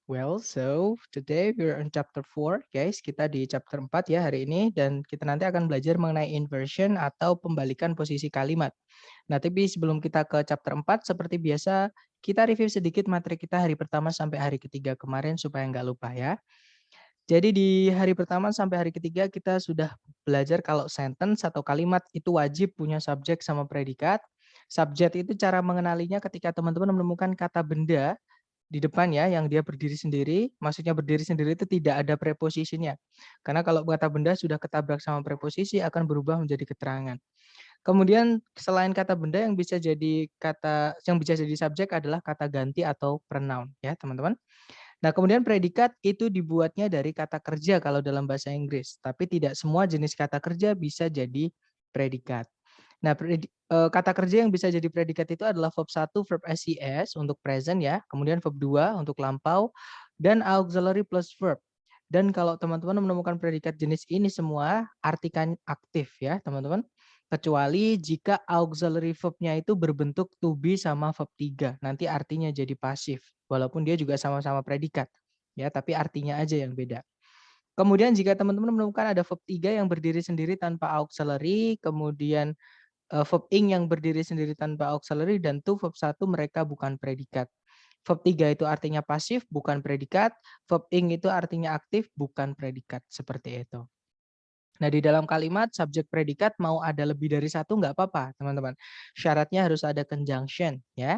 Well, so today we're on chapter 4, guys. Kita di chapter 4 ya hari ini dan kita nanti akan belajar mengenai inversion atau pembalikan posisi kalimat. Nah, tapi sebelum kita ke chapter 4, seperti biasa kita review sedikit materi kita hari pertama sampai hari ketiga kemarin supaya nggak lupa ya. Jadi di hari pertama sampai hari ketiga kita sudah belajar kalau sentence atau kalimat itu wajib punya subjek sama predikat. Subjek itu cara mengenalinya ketika teman-teman menemukan kata benda di depan ya, yang dia berdiri sendiri, maksudnya berdiri sendiri itu tidak ada preposisinya. Karena kalau kata benda sudah ketabrak sama preposisi akan berubah menjadi keterangan. Kemudian selain kata benda yang bisa jadi subjek adalah kata ganti atau pronoun ya, teman-teman. Nah, kemudian predikat itu dibuatnya dari kata kerja kalau dalam bahasa Inggris, tapi tidak semua jenis kata kerja bisa jadi predikat. Nah, kata kerja yang bisa jadi predikat itu adalah verb 1, verb SES untuk present ya, kemudian verb 2 untuk lampau, dan auxiliary plus verb. Dan kalau teman-teman menemukan predikat jenis ini semua, artikan aktif ya, teman-teman. Kecuali jika auxiliary verb-nya itu berbentuk to be sama verb 3. Nanti artinya jadi pasif, walaupun dia juga sama-sama predikat. Ya, tapi artinya aja yang beda. Kemudian jika teman-teman menemukan ada verb 3 yang berdiri sendiri tanpa auxiliary, kemudian verb ing yang berdiri sendiri tanpa auxiliary, dan to verb 1 mereka bukan predikat. Verb 3 itu artinya pasif, bukan predikat. Verb ing itu artinya aktif, bukan predikat. Seperti itu. Nah, di dalam kalimat subjek predikat mau ada lebih dari satu nggak apa-apa, teman-teman. Syaratnya harus ada conjunction, ya,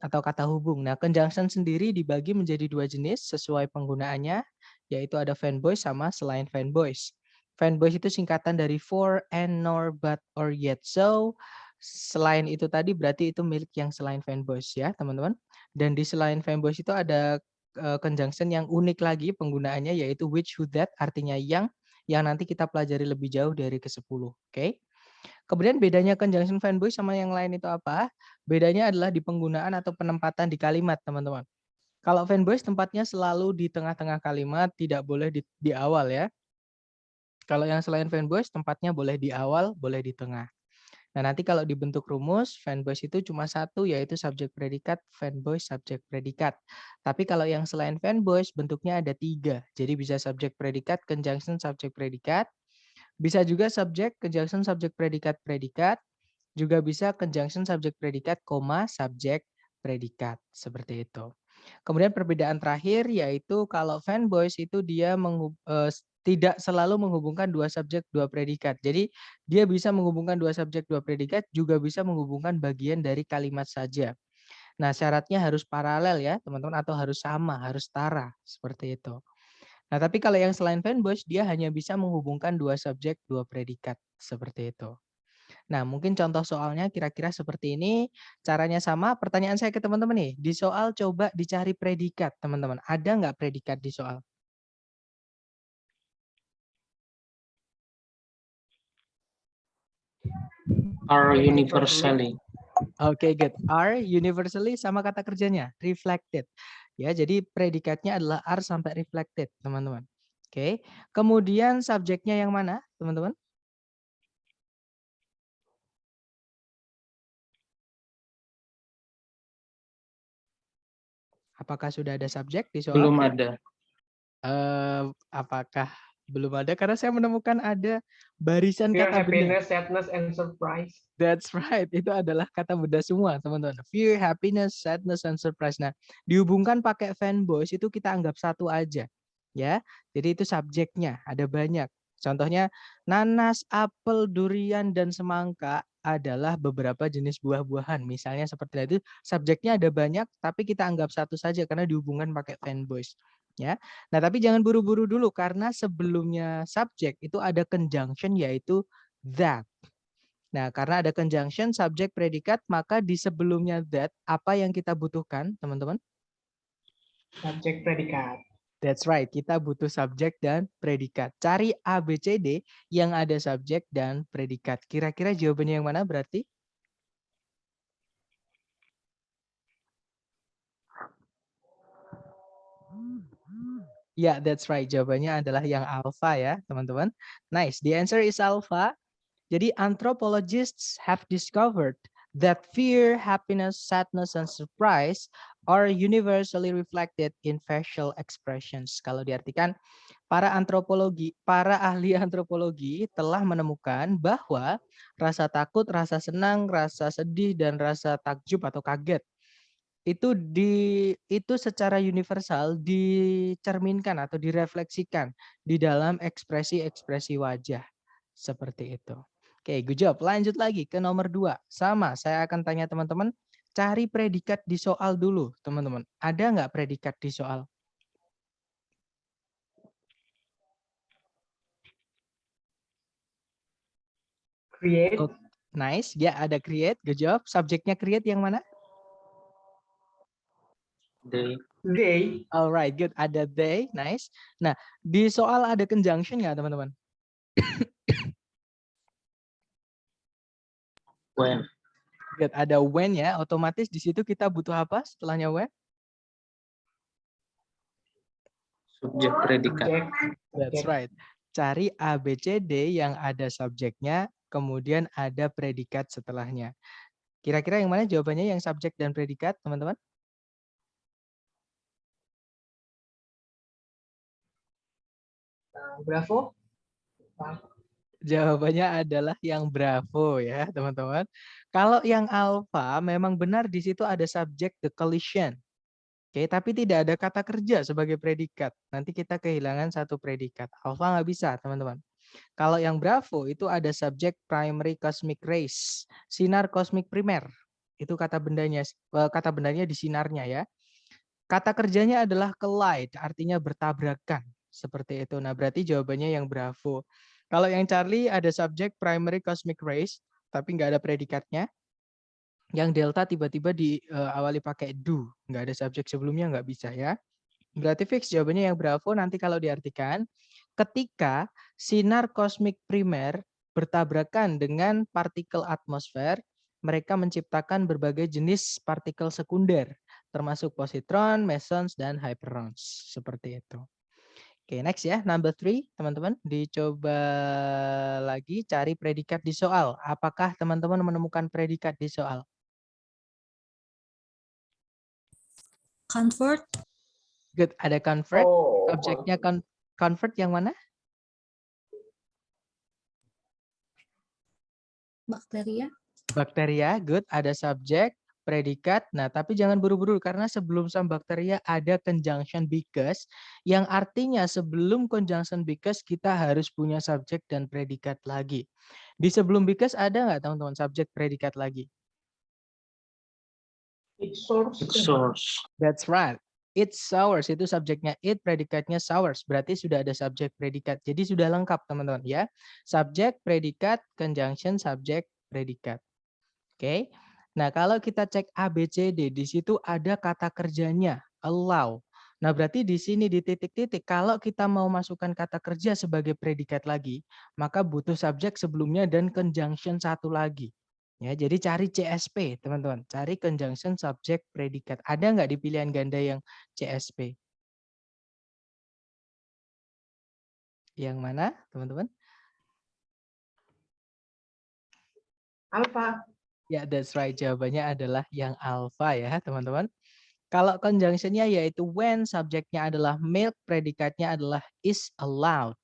atau kata hubung. Nah, conjunction sendiri dibagi menjadi dua jenis sesuai penggunaannya, yaitu ada fanboys sama selain fanboys. Fanboys itu singkatan dari for, and, nor, but, or, yet. So, selain itu tadi berarti itu milik yang selain fanboys ya, teman-teman. Dan di selain fanboys itu ada conjunction yang unik lagi penggunaannya, yaitu which, who, that, artinya yang nanti kita pelajari lebih jauh dari ke-10. Oke. Kemudian bedanya conjunction fanboy sama yang lain itu apa? Bedanya adalah di penggunaan atau penempatan di kalimat, teman-teman. Kalau fanboys tempatnya selalu di tengah-tengah kalimat, tidak boleh di awal ya. Kalau yang selain fanboys tempatnya boleh di awal, boleh di tengah. Nah, nanti kalau dibentuk rumus, fanboys itu cuma satu, yaitu subjek predikat, fanboys subjek predikat. Tapi kalau yang selain fanboys, bentuknya ada 3. Jadi bisa subjek predikat, conjunction subjek predikat. Bisa juga subjek, conjunction subjek predikat, predikat. Juga bisa conjunction subjek predikat, koma, subjek predikat. Seperti itu. Kemudian perbedaan terakhir yaitu kalau fanboys itu dia tidak selalu menghubungkan dua subjek, dua predikat. Jadi dia bisa menghubungkan dua subjek, dua predikat, juga bisa menghubungkan bagian dari kalimat saja. Nah, syaratnya harus paralel ya, teman-teman, atau harus sama, harus setara, seperti itu. Nah, tapi kalau yang selain fanboys, dia hanya bisa menghubungkan dua subjek, dua predikat, seperti itu. Nah, mungkin contoh soalnya kira-kira seperti ini, caranya sama. Pertanyaan saya ke teman-teman nih, di soal coba dicari predikat, teman-teman. Ada nggak predikat di soal? Are universally. Oke, good. Are universally sama kata kerjanya, reflected. Ya, jadi predikatnya adalah are sampai reflected, teman-teman. Oke. Kemudian subjeknya yang mana, teman-teman? Apakah sudah ada subjek di soal? Belum ada. Apakah belum ada? Karena saya menemukan ada barisan Fear, kata benda. happiness, sadness, and surprise. That's right. Itu adalah kata benda semua, teman-teman. Fear, happiness, sadness, and surprise. Nah, dihubungkan pakai fanboys itu kita anggap satu aja. Ya. Jadi itu subjeknya, ada banyak. Contohnya nanas, apel, durian, dan semangka adalah beberapa jenis buah-buahan. Misalnya seperti itu, subjeknya ada banyak, tapi kita anggap satu saja karena dihubungkan pakai fanboys. Ya. Nah, tapi jangan buru-buru dulu karena sebelumnya subjek itu ada conjunction yaitu that. Nah, karena ada conjunction, subjek, predikat, maka di sebelumnya that, apa yang kita butuhkan, teman-teman? Subjek predikat. That's right, kita butuh subjek dan predikat. Cari A, B, C, D yang ada subjek dan predikat. Kira-kira jawabannya yang mana berarti? Ya, yeah, that's right. Jawabannya adalah yang alpha ya, teman-teman. Nice, the answer is alpha. Jadi anthropologists have discovered that fear, happiness, sadness, and surprise are universally reflected in facial expressions. Kalau diartikan, para ahli antropologi telah menemukan bahwa rasa takut, rasa senang, rasa sedih, dan rasa takjub atau kaget itu secara universal dicerminkan atau direfleksikan di dalam ekspresi-ekspresi wajah. Seperti itu. Oke, good job. Lanjut lagi ke nomor 2. Sama, saya akan tanya teman-teman, cari predikat di soal dulu, teman-teman. Ada nggak predikat di soal? Create. Oh, nice. Ya, ada create. Good job. Subjeknya create yang mana? They. They. Alright, good. Ada they. Nice. Nah, di soal ada conjunction nggak, teman-teman? When. Good. Ada when ya. Otomatis di situ kita butuh apa setelahnya when? Subjek predikat. That's right. Cari ABCD yang ada subjeknya, kemudian ada predikat setelahnya. Kira-kira yang mana jawabannya yang subjek dan predikat, teman-teman? Bravo. Jawabannya adalah yang bravo ya, teman-teman. Kalau yang alpha memang benar di situ ada subjek the collision. Oke, tapi tidak ada kata kerja sebagai predikat. Nanti kita kehilangan satu predikat. Alpha nggak bisa, teman-teman. Kalau yang bravo itu ada subjek primary cosmic rays, sinar kosmik primer. Itu kata bendanya di sinarnya ya. Kata kerjanya adalah collide, artinya bertabrakan. Seperti itu. Nah, berarti jawabannya yang bravo. Kalau yang Charlie ada subjek primary cosmic rays, tapi nggak ada predikatnya. Yang delta tiba-tiba diawali pakai do. Nggak ada subjek sebelumnya, nggak bisa ya. Berarti fix jawabannya yang bravo. Nanti kalau diartikan, ketika sinar kosmik primer bertabrakan dengan partikel atmosfer, mereka menciptakan berbagai jenis partikel sekunder, termasuk positron, mesons, dan hyperons. Seperti itu. Oke, next ya, number 3, teman-teman. Dicoba lagi cari predikat di soal. Apakah teman-teman menemukan predikat di soal? Convert. Good, ada convert. Oh. Subjeknya convert yang mana? Bakteria. Bakteria, good. Ada subjek, predikat. Nah, tapi jangan buru-buru karena sebelum sama bakteria ada conjunction because, yang artinya sebelum conjunction because kita harus punya subjek dan predikat lagi. Di sebelum because ada nggak teman-teman subjek predikat lagi? It's source. It's source. That's right. It's sours, itu subjeknya it, predikatnya sours. Berarti sudah ada subjek predikat. Jadi sudah lengkap teman-teman ya. Subjek, predikat, conjunction, subjek, predikat. Oke. Nah, kalau kita cek ABCD, di situ ada kata kerjanya, allow. Nah, berarti di sini di titik-titik, kalau kita mau masukkan kata kerja sebagai predikat lagi, maka butuh subjek sebelumnya dan conjunction satu lagi. Ya, jadi cari CSP, teman-teman. Cari conjunction subject predikat. Ada nggak di pilihan ganda yang CSP? Yang mana, teman-teman? Alpha. Ya, that's right. Jawabannya adalah yang alpha ya, teman-teman. Kalau conjunctionnya yaitu when, subjeknya adalah milk, predikatnya adalah is allowed.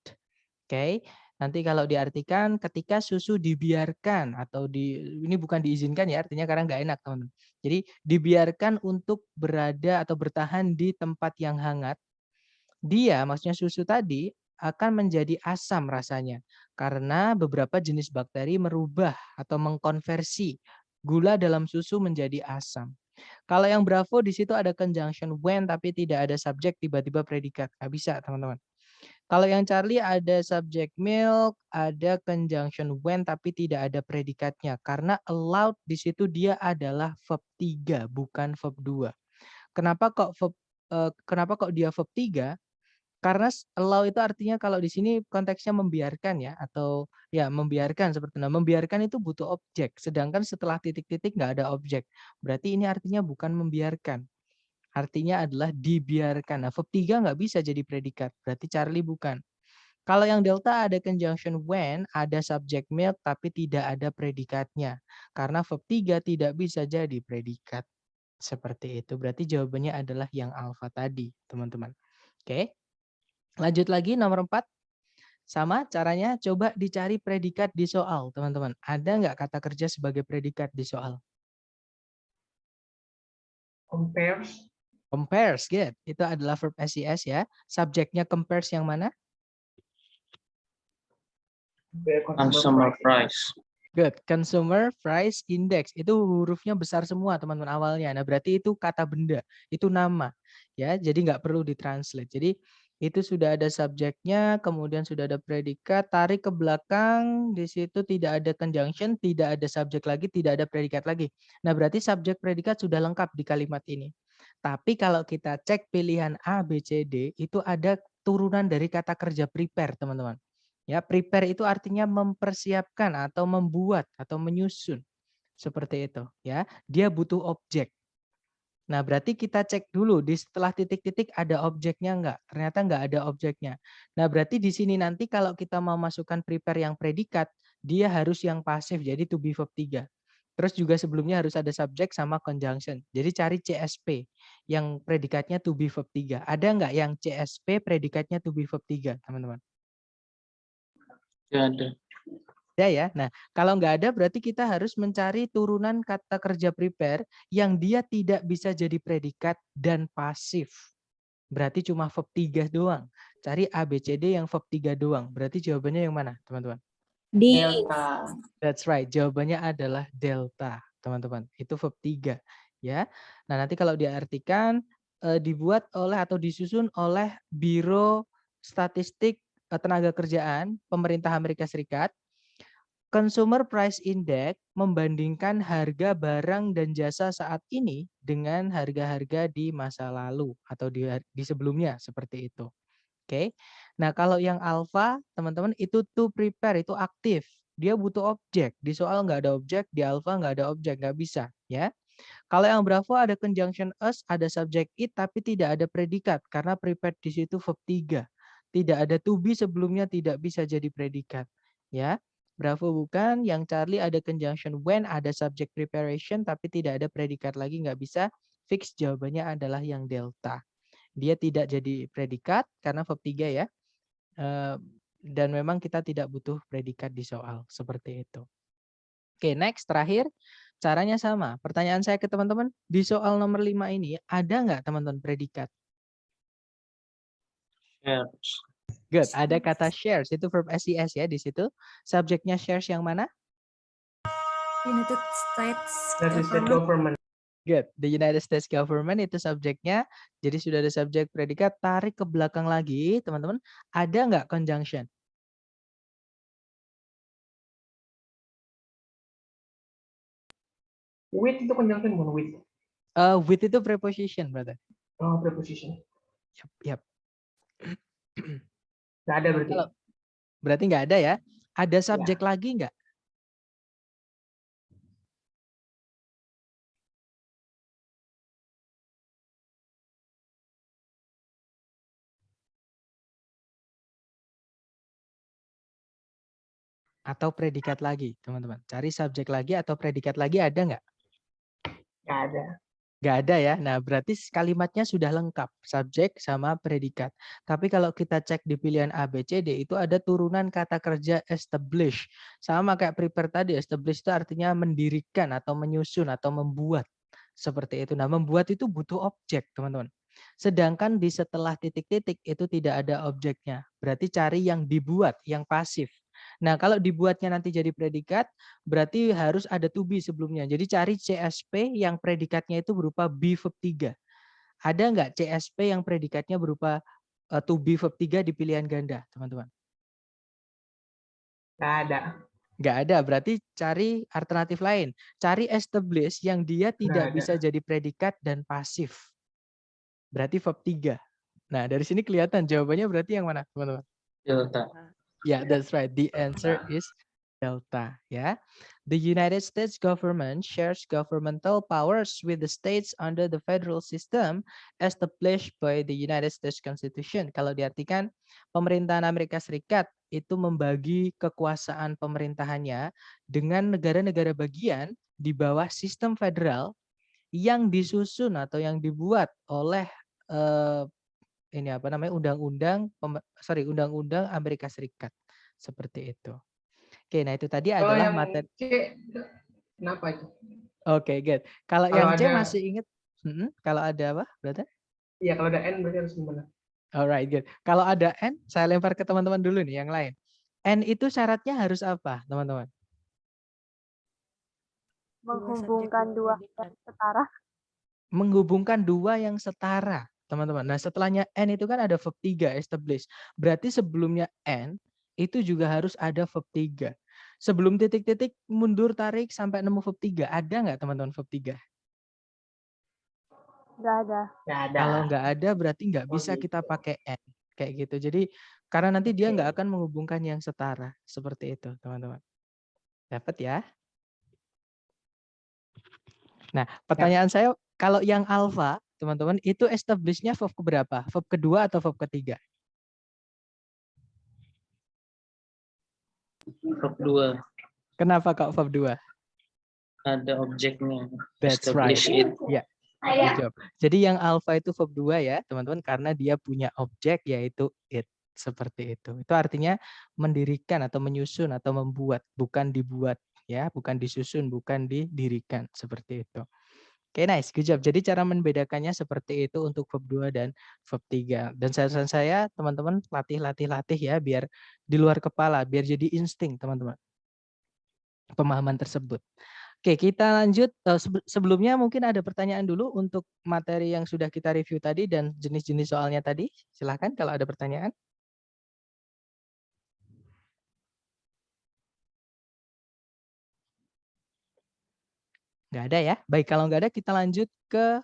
Oke. Nanti kalau diartikan ketika susu dibiarkan atau ini bukan diizinkan ya, artinya karena nggak enak, teman-teman. Jadi dibiarkan untuk berada atau bertahan di tempat yang hangat, dia, maksudnya susu tadi, akan menjadi asam rasanya karena beberapa jenis bakteri merubah atau mengkonversi gula dalam susu menjadi asam. Kalau yang bravo di situ ada conjunction when tapi tidak ada subjek, tiba-tiba predikat. Nggak bisa, teman-teman. Kalau yang Charlie ada subject milk, ada conjunction when tapi tidak ada predikatnya karena allowed di situ dia adalah verb 3 bukan verb 2. Kenapa kok dia verb 3? Karena allow itu artinya kalau di sini konteksnya membiarkan ya atau ya membiarkan seperti itu. Nah, membiarkan itu butuh objek, sedangkan setelah titik-titik nggak ada objek. Berarti ini artinya bukan membiarkan. Artinya adalah dibiarkan. Nah, verb 3 nggak bisa jadi predikat. Berarti Charlie bukan. Kalau yang delta ada conjunction when, ada subject milk tapi tidak ada predikatnya. Karena verb 3 tidak bisa jadi predikat. Seperti itu. Berarti jawabannya adalah yang alfa tadi, teman-teman. Oke. Lanjut lagi nomor 4. Sama caranya coba dicari predikat di soal, teman-teman. Ada nggak kata kerja sebagai predikat di soal? Compares. Compares, good. Itu adalah verb SES ya. Subjeknya compares yang mana? The Consumer price. Good. Consumer Price Index. Itu hurufnya besar semua, teman-teman, awalnya. Nah, berarti itu kata benda. Itu nama. Ya, jadi nggak perlu ditranslate. Jadi, itu sudah ada subjeknya, kemudian sudah ada predikat, tarik ke belakang, di situ tidak ada conjunction, tidak ada subjek lagi, tidak ada predikat lagi. Nah, berarti subjek predikat sudah lengkap di kalimat ini. Tapi kalau kita cek pilihan A, B, C, D, itu ada turunan dari kata kerja prepare, teman-teman. Ya, prepare itu artinya mempersiapkan atau membuat atau menyusun. Seperti itu, ya. Dia butuh objek. Nah, berarti kita cek dulu di setelah titik-titik ada objeknya enggak? Ternyata enggak ada objeknya. Nah, berarti di sini nanti kalau kita mau masukkan prepare yang predikat, dia harus yang pasif, jadi to be verb 3. Terus juga sebelumnya harus ada subjek sama conjunction. Jadi cari CSP yang predikatnya to be verb 3. Ada enggak yang CSP predikatnya to be verb 3, teman-teman? Tidak ada. Ya. Nah, kalau nggak ada berarti kita harus mencari turunan kata kerja prepare yang dia tidak bisa jadi predikat dan pasif. Berarti cuma verb 3 doang. Cari A, B, C, D yang verb 3 doang. Berarti jawabannya yang mana, teman-teman? Delta. That's right. Jawabannya adalah delta, teman-teman. Itu verb 3. Ya. Nah, nanti kalau diartikan dibuat oleh atau disusun oleh Biro Statistik Tenaga Kerjaan Pemerintah Amerika Serikat. Consumer Price Index membandingkan harga barang dan jasa saat ini dengan harga-harga di masa lalu atau di sebelumnya seperti itu. Oke. Nah, kalau yang alpha, teman-teman, itu to prepare, itu aktif. Dia butuh objek. Di soal nggak ada objek, di alpha nggak ada objek, nggak bisa. Ya. Kalau yang bravo ada conjunction us, ada subject it, tapi tidak ada predikat karena prepared di situ verb 3. Tidak ada to be sebelumnya, tidak bisa jadi predikat. Ya. Bravo bukan, yang Charlie ada conjunction when, ada subject preparation, tapi tidak ada predikat lagi, nggak bisa. Fix jawabannya adalah yang delta. Dia tidak jadi predikat karena verb 3 ya. Dan memang kita tidak butuh predikat di soal. Seperti itu. Oke, next, terakhir. Caranya sama. Pertanyaan saya ke teman-teman, di soal nomor 5 ini, ada nggak teman-teman predikat? Shares. Good, ada kata shares, itu verb SES ya di situ. Subjeknya shares yang mana? United States United States government. government. Good, the United States government itu subjeknya. Jadi sudah ada subjek predikat, tarik ke belakang lagi teman-teman. Ada nggak conjunction? With itu conjunction bukan with. With itu preposition, brother. Oh, preposition. Yap. Nggak ada berarti. Berarti nggak ada ya. Ada subjek lagi nggak? Atau predikat lagi, teman-teman. Cari subjek lagi atau predikat lagi, ada nggak? Nggak ada. Nggak ada ya. Nah, berarti kalimatnya sudah lengkap, subjek sama predikat. Tapi kalau kita cek di pilihan A, B, C, D, itu ada turunan kata kerja establish. Sama kayak prepare tadi, establish itu artinya mendirikan atau menyusun atau membuat. Seperti itu. Nah, membuat itu butuh objek, teman-teman. Sedangkan di setelah titik-titik itu tidak ada objeknya. Berarti cari yang dibuat, yang pasif. Nah, kalau dibuatnya nanti jadi predikat, berarti harus ada to be sebelumnya. Jadi cari CSP yang predikatnya itu berupa be verb 3. Ada nggak CSP yang predikatnya berupa to be verb 3 di pilihan ganda, teman-teman? Nggak ada. Nggak ada, berarti cari alternatif lain. Cari establish yang dia tidak bisa jadi predikat dan pasif. Berarti verb 3. Nah, dari sini kelihatan jawabannya berarti yang mana, teman-teman? Delta. Yeah, that's right. The answer is delta. Yeah. The United States government shares governmental powers with the states under the federal system established by the United States Constitution. Kalau diartikan, pemerintahan Amerika Serikat itu membagi kekuasaan pemerintahannya dengan negara-negara bagian di bawah sistem federal yang disusun atau yang dibuat oleh ini apa namanya undang-undang Amerika Serikat seperti itu. Oke, nah itu tadi Kalau adalah yang materi. C, kenapa itu? Oke, good. Kalau Kalau yang C ada, masih ingat? Kalau ada apa? Berarti? iya kalau ada N berarti harus gimana? Alright, good. Kalau ada N, saya lempar ke teman-teman dulu nih yang lain. N itu syaratnya harus apa, teman-teman? Menghubungkan dua yang setara. Menghubungkan dua yang setara, teman-teman. Nah, setelahnya N itu kan ada verb 3, establish. Berarti sebelumnya N itu juga harus ada verb 3. Sebelum titik-titik mundur tarik sampai nemu verb 3. Ada nggak teman-teman verb 3? Nggak ada. Nggak ada. Kalau nggak ada berarti nggak Oh, bisa gitu. kita pakai N. Kayak gitu. Jadi karena nanti dia Oke. nggak akan menghubungkan yang setara. Seperti itu, teman-teman. Dapat ya? Nah, pertanyaan saya, kalau yang alpha, teman-teman, itu establish-nya verb keberapa? Verb kedua atau verb ketiga? Verb 2. Kenapa kok verb 2? Ada objeknya. That's right. Establish it. Ya, good job. Jadi yang alpha itu verb 2 ya, teman-teman, karena dia punya objek yaitu it. Seperti itu. Itu artinya mendirikan atau menyusun atau membuat, bukan dibuat ya, bukan disusun, bukan didirikan, seperti itu. Oke, nice, good job. Jadi cara membedakannya seperti itu untuk verb 2 dan verb 3. Dan saran saya, teman-teman, latih ya, biar di luar kepala, biar jadi insting, teman-teman. Pemahaman tersebut. Oke, kita lanjut. Sebelumnya mungkin ada pertanyaan dulu untuk materi yang sudah kita review tadi dan jenis-jenis soalnya tadi. Silahkan kalau ada pertanyaan. Nggak ada ya? Baik, kalau nggak ada kita lanjut ke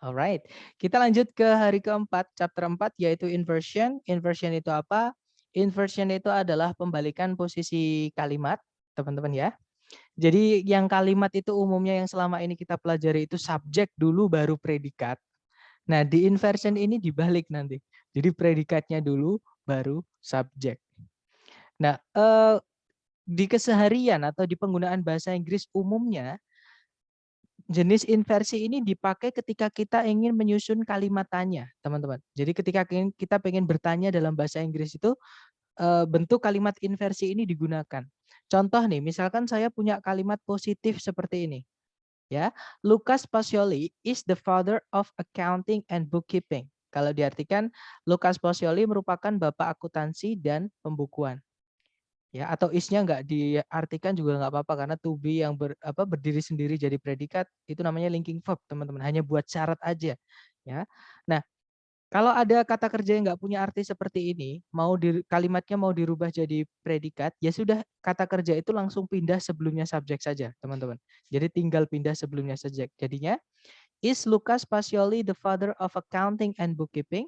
alright. Kita lanjut ke hari keempat, chapter 4, yaitu inversion. Inversion itu apa? Inversion itu adalah pembalikan posisi kalimat, teman-teman ya. Jadi yang kalimat itu umumnya yang selama ini kita pelajari itu subjek dulu baru predikat. Nah, di inversion ini dibalik nanti. Jadi predikatnya dulu baru subjek. Nah, di keseharian atau di penggunaan bahasa Inggris umumnya, jenis inversi ini dipakai ketika kita ingin menyusun kalimat tanya, teman-teman. Jadi ketika kita pengen bertanya dalam bahasa Inggris itu, bentuk kalimat inversi ini digunakan. Contoh nih, misalkan saya punya kalimat positif seperti ini. Ya, Lucas Pacioli is the father of accounting and bookkeeping. Kalau diartikan, Lucas Pacioli merupakan bapak akuntansi dan pembukuan. Ya, atau isnya nggak diartikan juga nggak apa-apa karena to be yang berdiri sendiri jadi predikat itu namanya linking verb, teman-teman. Hanya buat syarat aja. Ya, nah kalau ada kata kerja yang nggak punya arti seperti ini, kalimatnya mau dirubah jadi predikat, ya sudah kata kerja itu langsung pindah sebelumnya subjek saja, teman-teman. Jadi tinggal pindah sebelumnya subjek. Jadinya, is Lucas Pacioli the father of accounting and bookkeeping?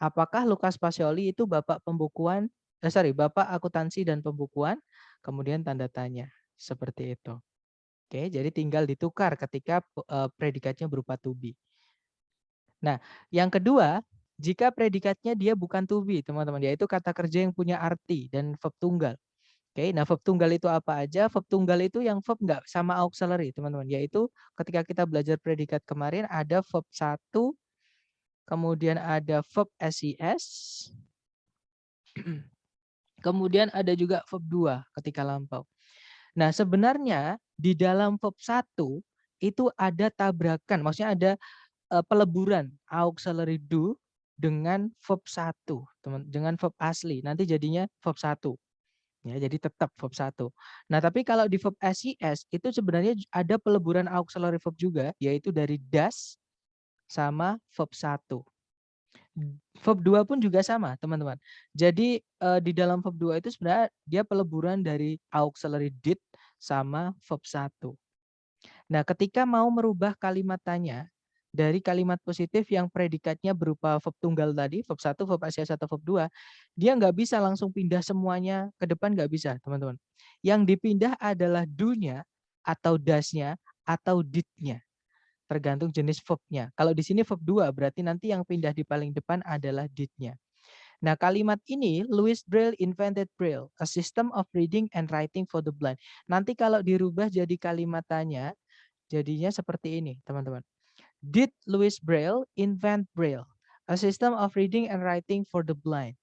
Apakah Lucas Pacioli itu bapak bapak akuntansi dan pembukuan? Kemudian tanda tanya. Seperti itu. Oke, jadi tinggal ditukar ketika predikatnya berupa to be. Nah, yang kedua, jika predikatnya dia bukan to be, teman-teman, yaitu kata kerja yang punya arti dan verb tunggal. Oke, nah verb tunggal itu apa aja? Verb tunggal itu yang verb nggak sama auxiliary, teman-teman. Yaitu ketika kita belajar predikat kemarin ada verb 1, kemudian ada verb SES, kemudian ada juga verb 2 ketika lampau. Nah, sebenarnya di dalam verb 1 itu ada tabrakan, maksudnya ada peleburan auxiliary do dengan verb 1, teman, dengan verb asli. Nanti jadinya verb 1. Ya, jadi tetap verb 1. Nah, tapi kalau di verb SES itu sebenarnya ada peleburan auxiliary verb juga, yaitu dari does sama verb 1. Verb 2 pun juga sama, teman-teman. Jadi di dalam verb 2 itu sebenarnya dia peleburan dari auxiliary did sama verb 1. Nah, ketika mau merubah kalimat tanya dari kalimat positif yang predikatnya berupa verb tunggal tadi, verb 1, verb SES atau verb 2, dia nggak bisa langsung pindah semuanya ke depan, nggak bisa, teman-teman. Yang dipindah adalah do-nya atau does-nya atau did-nya. Tergantung jenis verb-nya. Kalau di sini verb 2, berarti nanti yang pindah di paling depan adalah did-nya. Nah, kalimat ini Louis Braille invented Braille, a system of reading and writing for the blind. Nanti kalau dirubah jadi kalimat tanya, Jadinya seperti ini, teman-teman. Did Louis Braille invent Braille? A system of reading and writing for the blind.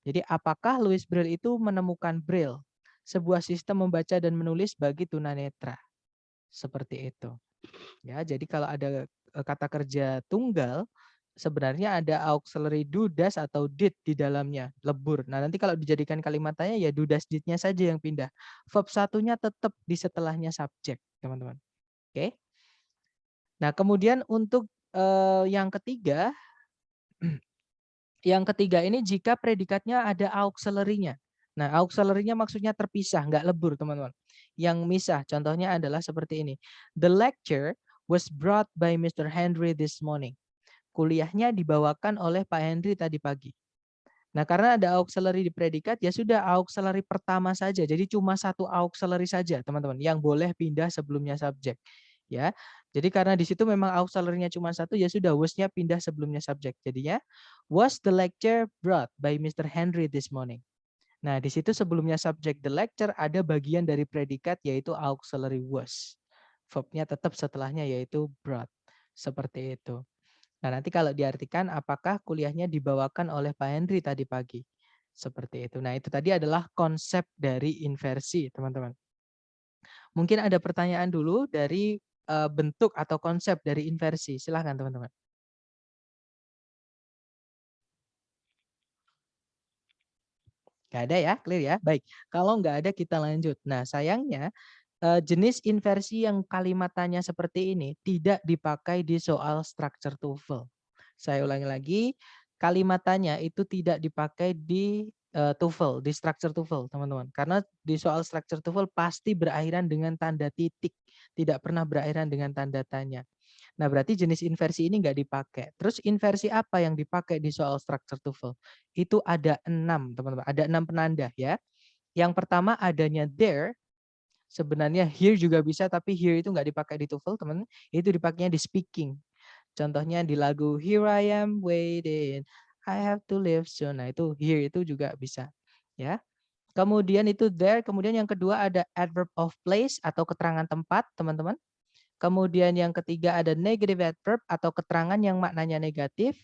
Jadi apakah Louis Braille itu menemukan Braille? Sebuah sistem membaca dan menulis bagi tunanetra. Seperti itu. Ya, jadi kalau ada kata kerja tunggal, sebenarnya ada auxiliary do, does, atau did di dalamnya, lebur. Nah, nanti kalau dijadikan kalimat tanya, ya do, does, did-nya saja yang pindah. Verb satunya tetap di setelahnya subjek, teman-teman. Oke. Nah, kemudian untuk yang ketiga, ini jika predikatnya ada auxiliary-nya. Nah, auxiliary-nya maksudnya terpisah, nggak lebur, teman-teman. Yang misah, contohnya adalah seperti ini. The lecture was brought by Mr. Henry this morning. Kuliahnya dibawakan oleh Pak Henry tadi pagi. Nah, karena ada auxiliary di predikat, ya sudah auxiliary pertama saja. Jadi cuma satu auxiliary saja, teman-teman, yang boleh pindah sebelumnya subjek. Ya, jadi karena di situ memang auxiliary-nya cuma satu, ya sudah was-nya pindah sebelumnya subjek. Jadinya was the lecture brought by Mr. Henry this morning. Nah, di situ sebelumnya subjek the lecture ada bagian dari predikat yaitu auxiliary was. Verb-nya tetap setelahnya yaitu brought. Seperti itu. Nah, nanti kalau diartikan apakah kuliahnya dibawakan oleh Pak Henry tadi pagi. Seperti itu. Nah, itu tadi adalah konsep dari inversi, teman-teman. Mungkin ada pertanyaan dulu dari bentuk atau konsep dari inversi. Silahkan, teman-teman. Nggak ada ya? Clear ya? Baik. Kalau nggak ada, kita lanjut. Nah, sayangnya jenis inversi yang kalimat tanya seperti ini tidak dipakai di soal structure TOEFL. Saya ulangi lagi, kalimat tanya itu tidak dipakai di TOEFL, di structure TOEFL, teman-teman. Karena di soal structure TOEFL pasti berakhiran dengan tanda titik, tidak pernah berakhiran dengan tanda tanya. Nah, berarti jenis inversi ini nggak dipakai. Terus inversi apa yang dipakai di soal structure TOEFL? Itu ada 6, teman-teman. Ada 6 penanda ya. Yang pertama adanya there. Sebenarnya here juga bisa, tapi here itu nggak dipakai di TOEFL, teman. Itu dipakainya di speaking. Contohnya di lagu Here I Am Waiting, I Have to Live Soon. Nah, itu here itu juga bisa. Ya. Kemudian itu there. Kemudian yang kedua ada adverb of place atau keterangan tempat, teman-teman. Kemudian yang ketiga ada negative adverb atau keterangan yang maknanya negatif.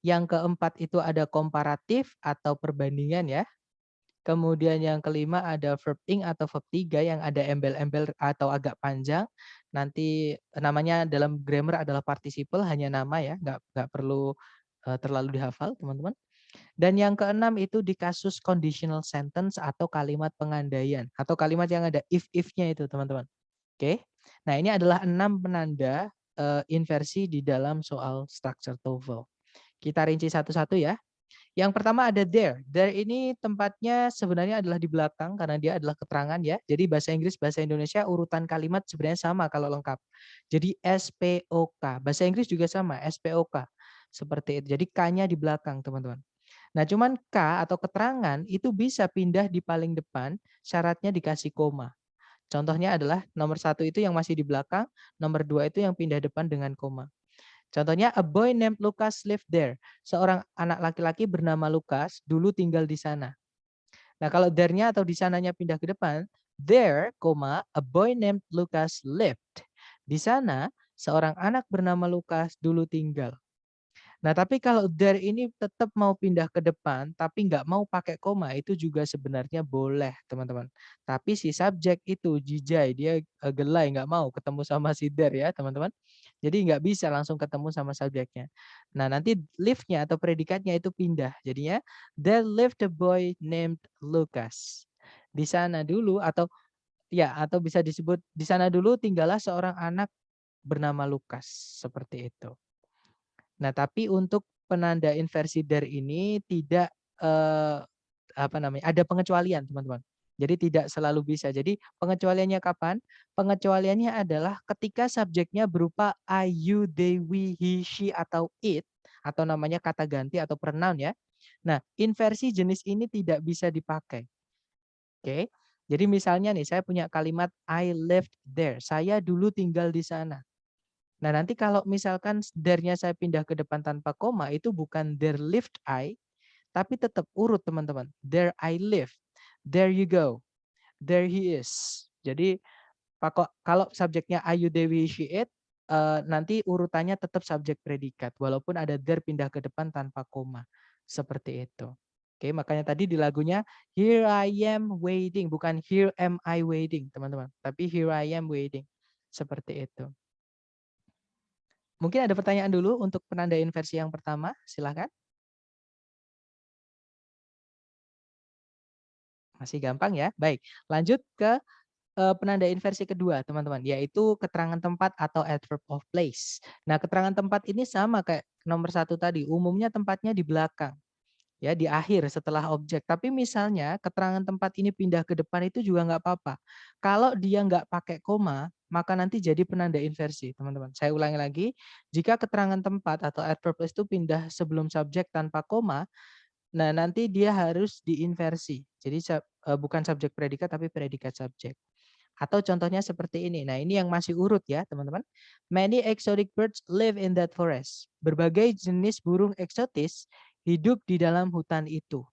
Yang keempat itu ada komparatif atau perbandingan ya. Kemudian yang kelima ada verb ing atau verb 3 yang ada embel-embel atau agak panjang. Nanti namanya dalam grammar adalah participle, hanya nama ya, nggak perlu terlalu dihafal teman-teman. Dan yang keenam itu di kasus conditional sentence atau kalimat pengandaian atau kalimat yang ada if-nya itu teman-teman. Oke. Nah, ini adalah 6 penanda inversi di dalam soal structure TOEFL. Kita rinci satu-satu ya. Yang pertama ada there. There ini tempatnya sebenarnya adalah di belakang karena dia adalah keterangan ya. Jadi bahasa Inggris, bahasa Indonesia urutan kalimat sebenarnya sama kalau lengkap. Jadi SPOK. Bahasa Inggris juga sama, SPOK. Seperti itu. Jadi K-nya di belakang, teman-teman. Nah, cuman K atau keterangan itu bisa pindah di paling depan, syaratnya dikasih koma. Contohnya adalah nomor 1 itu yang masih di belakang, nomor 2 itu yang pindah depan dengan koma. Contohnya, a boy named Lucas lived there. Seorang anak laki-laki bernama Lucas dulu tinggal di sana. Nah, kalau there-nya atau di sananya pindah ke depan, there, a boy named Lucas lived. Di sana, seorang anak bernama Lucas dulu tinggal. Nah, tapi kalau there ini tetap mau pindah ke depan, tapi nggak mau pakai koma, itu juga sebenarnya boleh, teman-teman. Tapi si subjek itu, Jijai, dia gelai, nggak mau ketemu sama si there ya, teman-teman. Jadi nggak bisa langsung ketemu sama subjeknya. Nah, nanti live-nya atau predikatnya itu pindah. Jadinya, there lived a boy named Lucas. Di sana dulu, atau bisa disebut, di sana dulu tinggallah seorang anak bernama Lukas. Seperti itu. Nah, tapi untuk penanda inversi there ini tidak ada pengecualian, teman-teman. Jadi tidak selalu bisa. Jadi pengecualiannya kapan? Pengecualiannya adalah ketika subjeknya berupa I, you, they, we, he, she, atau it, atau namanya kata ganti atau pronoun ya. Nah, inversi jenis ini tidak bisa dipakai. Oke. Jadi misalnya nih, saya punya kalimat I lived there. Saya dulu tinggal di sana. Nah, nanti kalau misalkan there-nya saya pindah ke depan tanpa koma, itu bukan there lived I, tapi tetap urut, teman-teman. There I live. There you go. There he is. Jadi Kalau subjeknya Ayu Dewi she it, nanti urutannya tetap subjek predikat walaupun ada there pindah ke depan tanpa koma. Seperti itu. Oke, makanya tadi di lagunya Here I am waiting, bukan Here am I waiting, teman-teman. Tapi Here I am waiting. Seperti itu. Mungkin ada pertanyaan dulu untuk penanda inversi yang pertama, silakan. Masih gampang ya. Baik, lanjut ke penanda inversi kedua, teman-teman, yaitu keterangan tempat atau adverb of place. Nah, keterangan tempat ini sama kayak nomor 1 tadi, umumnya tempatnya di belakang. Ya, di akhir setelah objek. Tapi misalnya keterangan tempat ini pindah ke depan itu juga nggak apa-apa. Kalau dia nggak pakai koma, maka nanti jadi penanda inversi, teman-teman. Saya ulangi lagi, jika keterangan tempat atau adverb place itu pindah sebelum subjek tanpa koma, nah nanti dia harus diinversi. Jadi bukan subjek predikat tapi predikat subjek. Atau contohnya seperti ini. Nah, ini yang masih urut ya, teman-teman. Many exotic birds live in that forest. Berbagai jenis burung eksotis hidup di dalam hutan itu.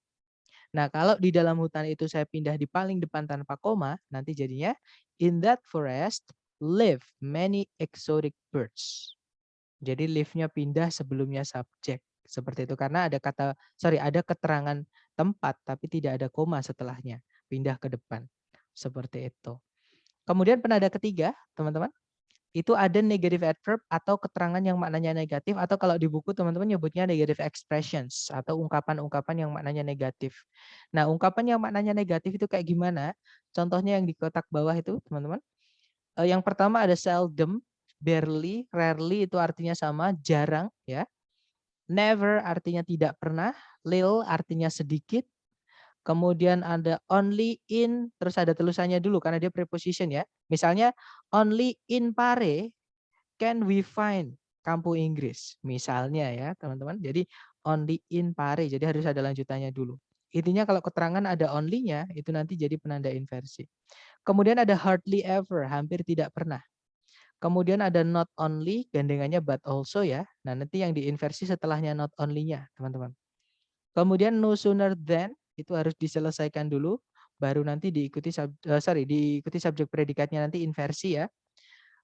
Nah, kalau di dalam hutan itu saya pindah di paling depan tanpa koma, nanti jadinya in that forest live many exotic birds. Jadi live-nya pindah sebelumnya subjek. Seperti itu karena ada ada keterangan tempat tapi tidak ada koma setelahnya, pindah ke depan. Seperti itu. Kemudian penanda ketiga, teman-teman, itu ada negative adverb atau keterangan yang maknanya negatif, atau kalau di buku teman-teman nyebutnya negative expressions atau ungkapan-ungkapan yang maknanya negatif. Nah, ungkapan yang maknanya negatif itu kayak gimana? Contohnya yang di kotak bawah itu, teman-teman. Yang pertama ada seldom, barely, rarely itu artinya sama, jarang ya. Never artinya tidak pernah, little artinya sedikit. Kemudian ada only in, terus ada telusannya dulu karena dia preposition ya. Misalnya only in Pare can we find kampung Inggris. Misalnya ya teman-teman. Jadi only in Pare, jadi harus ada lanjutannya dulu. Intinya kalau keterangan ada only-nya, itu nanti jadi penanda inversi. Kemudian ada hardly ever, hampir tidak pernah. Kemudian ada not only, gandengannya but also ya. Nah nanti yang diinversi setelahnya not only-nya teman-teman. Kemudian no sooner than, itu harus diselesaikan dulu, baru nanti diikuti subjek predikatnya nanti inversi ya.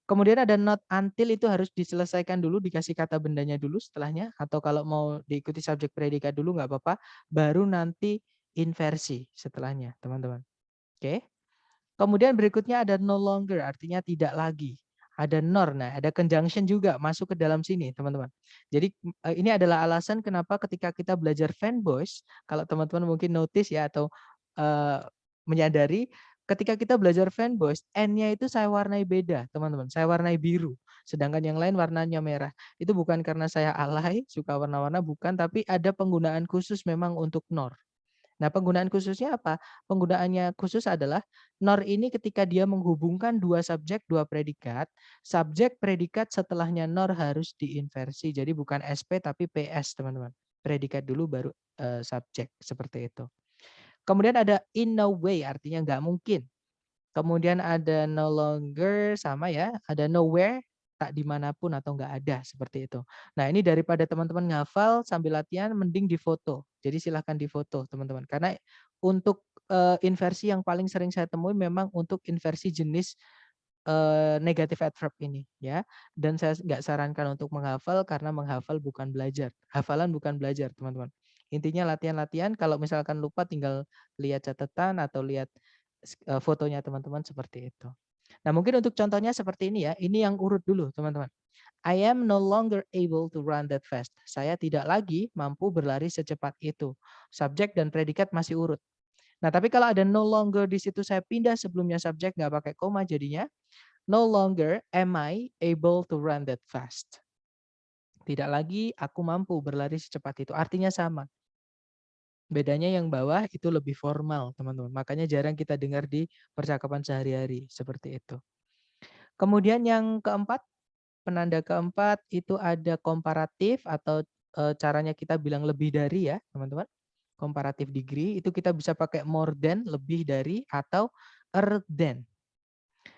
Kemudian ada not until, itu harus diselesaikan dulu, dikasih kata bendanya dulu setelahnya, atau kalau mau diikuti subjek predikat dulu nggak apa-apa, baru nanti inversi setelahnya, teman-teman. Oke. Kemudian berikutnya ada no longer, artinya tidak lagi. Ada nor, nah ada conjunction juga masuk ke dalam sini, teman-teman. Jadi ini adalah alasan kenapa ketika kita belajar fanboys, kalau teman-teman mungkin notice ya atau menyadari, ketika kita belajar fanboys, N-nya itu saya warnai beda, teman-teman. Saya warnai biru, sedangkan yang lain warnanya merah. Itu bukan karena saya alay, suka warna-warna, bukan, tapi ada penggunaan khusus memang untuk nor. Nah, penggunaan khususnya apa? Penggunaannya khusus adalah nor ini ketika dia menghubungkan dua subjek, dua predikat, subjek predikat setelahnya nor harus diinversi. Jadi bukan SP tapi PS, teman-teman. Predikat dulu baru subjek, seperti itu. Kemudian ada in no way, artinya nggak mungkin. Kemudian ada no longer, sama ya, ada nowhere, tak dimanapun atau nggak ada, seperti itu. Nah ini daripada teman-teman ngafal sambil latihan, mending difoto. Jadi silahkan difoto teman-teman. Karena untuk inversi yang paling sering saya temui memang untuk inversi jenis negatif adverb ini ya. Dan saya nggak sarankan untuk menghafal karena menghafal bukan belajar. Hafalan bukan belajar teman-teman. Intinya latihan-latihan, kalau misalkan lupa tinggal lihat catatan atau lihat fotonya teman-teman seperti itu. Nah, mungkin untuk contohnya seperti ini ya. Ini yang urut dulu, teman-teman. I am no longer able to run that fast. Saya tidak lagi mampu berlari secepat itu. Subjek dan predikat masih urut. Nah, tapi kalau ada no longer di situ saya pindah sebelumnya subjek nggak pakai koma, jadinya no longer am I able to run that fast. Tidak lagi aku mampu berlari secepat itu. Artinya sama. Bedanya yang bawah itu lebih formal, teman-teman. Makanya jarang kita dengar di percakapan sehari-hari seperti itu. Kemudian yang keempat, penanda keempat itu ada komparatif atau caranya kita bilang lebih dari ya, teman-teman. Komparatif degree itu kita bisa pakai more than, lebih dari, atau than.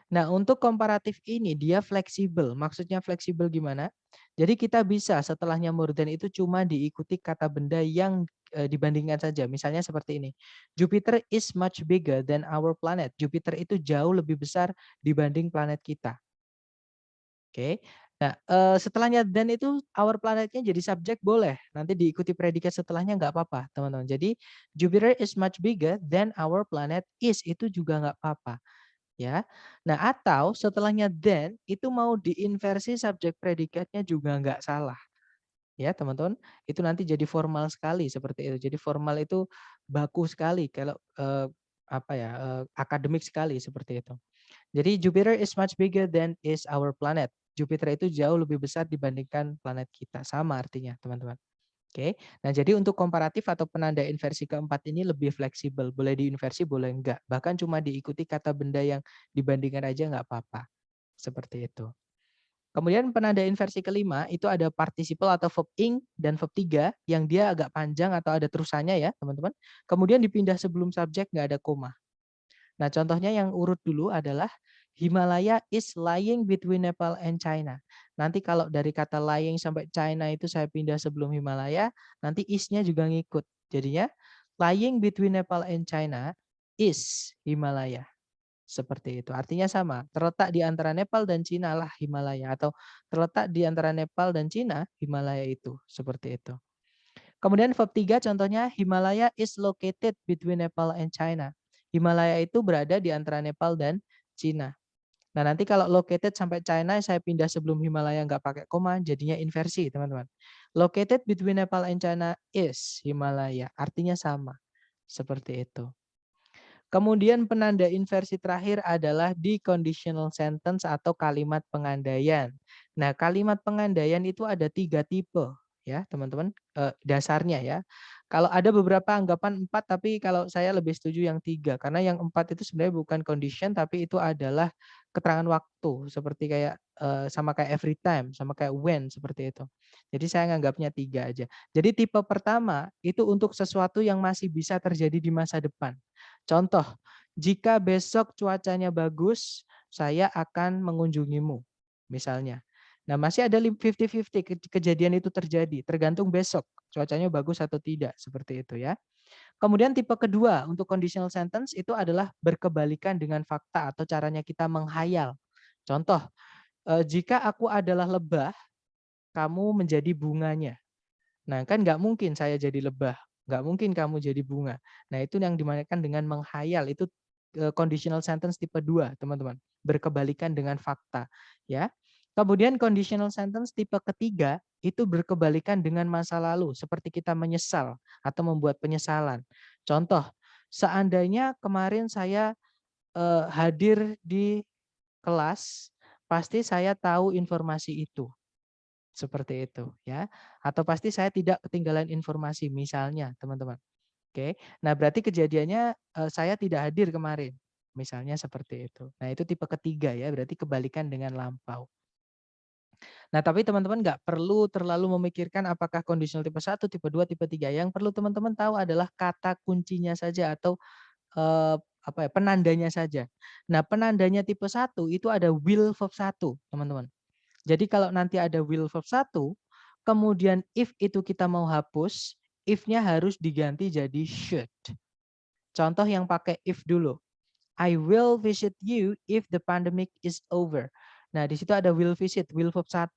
Nah, untuk komparatif ini dia fleksibel. Maksudnya fleksibel gimana? Jadi kita bisa setelahnya more than itu cuma diikuti kata benda yang dibandingkan saja. Misalnya seperti ini. Jupiter is much bigger than our planet. Jupiter itu jauh lebih besar dibanding planet kita. Oke. Nah, setelahnya than itu our planetnya jadi subjek boleh. Nanti diikuti predikat setelahnya nggak apa-apa, teman-teman. Jadi Jupiter is much bigger than our planet is, itu juga nggak apa-apa. Ya. Nah, atau setelahnya than itu mau diinversi subjek predikatnya juga nggak salah. Ya, teman-teman. Itu nanti jadi formal sekali seperti itu. Jadi formal itu baku sekali kalau akademik sekali seperti itu. Jadi Jupiter is much bigger than is our planet. Jupiter itu jauh lebih besar dibandingkan planet kita. Sama artinya, teman-teman. Oke. Nah, jadi untuk komparatif atau penanda inversi keempat ini lebih fleksibel. Boleh diinversi, boleh enggak. Bahkan cuma diikuti kata benda yang dibandingkan aja nggak apa-apa. Seperti itu. Kemudian penanda inversi kelima itu ada participle atau verb ing dan verb 3 yang dia agak panjang atau ada terusannya ya, teman-teman. Kemudian dipindah sebelum subjek nggak ada koma. Nah, contohnya yang urut dulu adalah Himalaya is lying between Nepal and China. Nanti kalau dari kata lying sampai China itu saya pindah sebelum Himalaya, nanti is-nya juga ngikut. Jadinya lying between Nepal and China is Himalaya. Seperti itu. Artinya sama. Terletak di antara Nepal dan China lah Himalaya. Atau terletak di antara Nepal dan China, Himalaya itu. Seperti itu. Kemudian verb 3 contohnya Himalaya is located between Nepal and China. Himalaya itu berada di antara Nepal dan China. Nah, nanti kalau located sampai China saya pindah sebelum Himalaya nggak pakai koma, jadinya inversi, teman-teman. Located between Nepal and China is Himalaya. Artinya sama. Seperti itu. Kemudian penanda inversi terakhir adalah di conditional sentence atau kalimat pengandaian. Nah, kalimat pengandaian itu ada 3 tipe ya, teman-teman. Dasarnya ya. Kalau ada beberapa anggapan 4, tapi kalau saya lebih setuju yang 3 karena yang 4 itu sebenarnya bukan condition tapi itu adalah keterangan waktu seperti kayak sama kayak every time, sama kayak when seperti itu. Jadi saya nganggapnya 3 aja. Jadi tipe pertama itu untuk sesuatu yang masih bisa terjadi di masa depan. Contoh, jika besok cuacanya bagus, saya akan mengunjungimu, misalnya. Nah, masih ada 50-50 kejadian itu terjadi, tergantung besok cuacanya bagus atau tidak, seperti itu ya. Kemudian tipe kedua untuk conditional sentence itu adalah berkebalikan dengan fakta atau caranya kita menghayal. Contoh, jika aku adalah lebah, kamu menjadi bunganya. Nah, kan nggak mungkin saya jadi lebah, nggak mungkin kamu jadi bunga. Nah, itu yang dimaksudkan dengan menghayal, itu conditional sentence tipe 2, teman-teman. Berkebalikan dengan fakta, ya. Kemudian conditional sentence tipe ketiga itu berkebalikan dengan masa lalu, seperti kita menyesal atau membuat penyesalan. Contoh, seandainya kemarin saya hadir di kelas, pasti saya tahu informasi itu. Seperti itu ya. Atau pasti saya tidak ketinggalan informasi misalnya, teman-teman. Oke. Nah, berarti kejadiannya saya tidak hadir kemarin. Misalnya seperti itu. Nah, itu tipe ketiga ya, berarti kebalikan dengan lampau. Nah, tapi teman-teman nggak perlu terlalu memikirkan apakah conditional tipe 1, tipe 2, tipe 3. Yang perlu teman-teman tahu adalah kata kuncinya saja atau penandanya saja. Nah, penandanya tipe 1 itu ada will verb 1, teman-teman. Jadi kalau nanti ada will verb 1, kemudian if itu kita mau hapus, if-nya harus diganti jadi should. Contoh yang pakai if dulu. I will visit you if the pandemic is over. Nah, di situ ada will visit, will verb 1.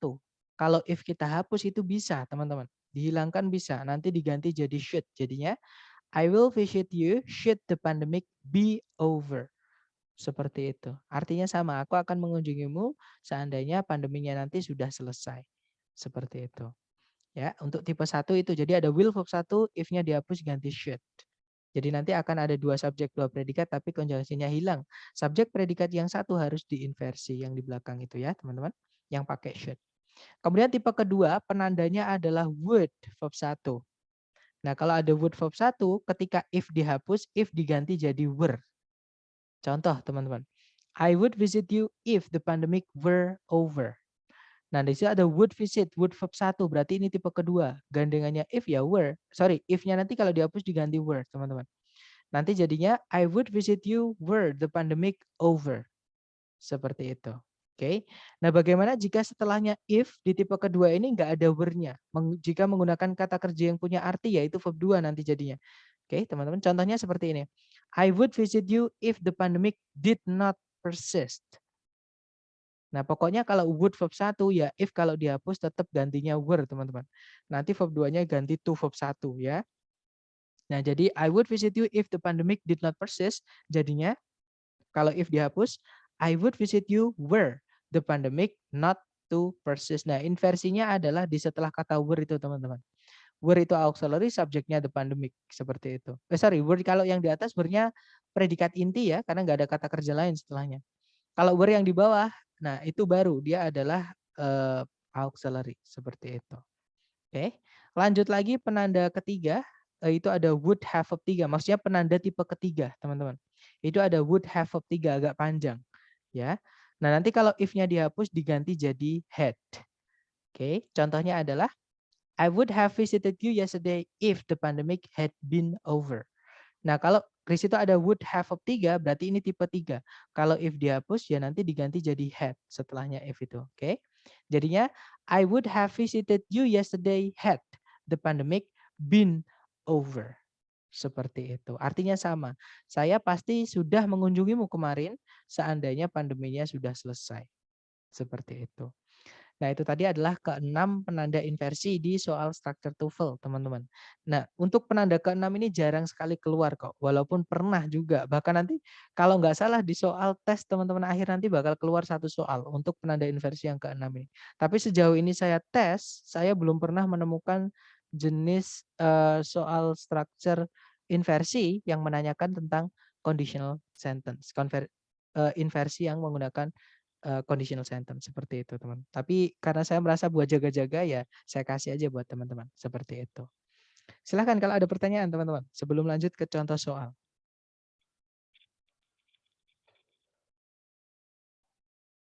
Kalau if kita hapus itu bisa, teman-teman. Dihilangkan bisa, nanti diganti jadi should. Jadinya, I will visit you should the pandemic be over. Seperti itu. Artinya sama, aku akan mengunjungimu seandainya pandeminya nanti sudah selesai. Seperti itu. Ya, untuk tipe 1 itu. Jadi ada will verb 1, if-nya dihapus ganti should. Jadi nanti akan ada 2 subjek, 2 predikat, tapi konjungsinya hilang. Subjek predikat yang satu harus diinversi yang di belakang itu ya, teman-teman. Yang pakai should. Kemudian tipe kedua, penandanya adalah would verb 1. Nah, kalau ada would verb 1, ketika if dihapus, if diganti jadi were. Contoh, teman-teman. I would visit you if the pandemic were over. Nah, di sini ada would visit, would verb 1. Berarti ini tipe kedua. Gandengannya if ya were. Sorry, if-nya nanti kalau dihapus diganti were, teman-teman. Nanti jadinya I would visit you were the pandemic over. Seperti itu. Oke. Nah, bagaimana jika setelahnya if di tipe kedua ini nggak ada were-nya? Jika menggunakan kata kerja yang punya arti yaitu verb 2 nanti jadinya. Oke, teman-teman. Contohnya seperti ini. I would visit you if the pandemic did not persist. Nah, pokoknya kalau would verb 1 ya if kalau dihapus tetap gantinya were, teman-teman. Nanti verb 2-nya ganti to verb 1 ya. Nah, jadi I would visit you if the pandemic did not persist. Jadinya kalau if dihapus, I would visit you were the pandemic not to persist. Nah, inversinya adalah di setelah kata were itu, teman-teman. Were itu auxiliary, subjeknya the pandemic. Seperti itu. Were kalau yang di atas were-nya predikat inti ya, karena nggak ada kata kerja lain setelahnya. Kalau were yang di bawah, nah itu baru. Dia adalah auxiliary. Seperti itu. Oke. Lanjut lagi penanda ketiga. Itu ada would have verb 3. Maksudnya penanda tipe ketiga, teman-teman. Itu ada would have verb 3 agak panjang. Ya. Nah, nanti kalau if-nya dihapus diganti jadi had. Oke, contohnya adalah I would have visited you yesterday if the pandemic had been over. Nah, kalau di situ ada would have verb 3, berarti ini tipe 3. Kalau if dihapus, ya nanti diganti jadi had setelahnya if itu. Oke. Jadinya, I would have visited you yesterday had the pandemic been over. Seperti itu. Artinya sama. Saya pasti sudah mengunjungimu kemarin seandainya pandeminya sudah selesai. Seperti itu. Nah, itu tadi adalah keenam penanda inversi di soal structure TOEFL, teman-teman. Nah, untuk penanda keenam ini jarang sekali keluar kok, walaupun pernah juga. Bahkan nanti kalau nggak salah di soal tes teman-teman akhir nanti bakal keluar satu soal untuk penanda inversi yang keenam ini. Tapi sejauh ini saya tes, saya belum pernah menemukan jenis soal structure inversi yang menanyakan tentang conditional sentence, inversi yang menggunakan conditional sentence seperti itu, teman. Tapi karena saya merasa buat jaga-jaga ya saya kasih aja buat teman-teman seperti itu. Silahkan kalau ada pertanyaan teman-teman sebelum lanjut ke contoh soal.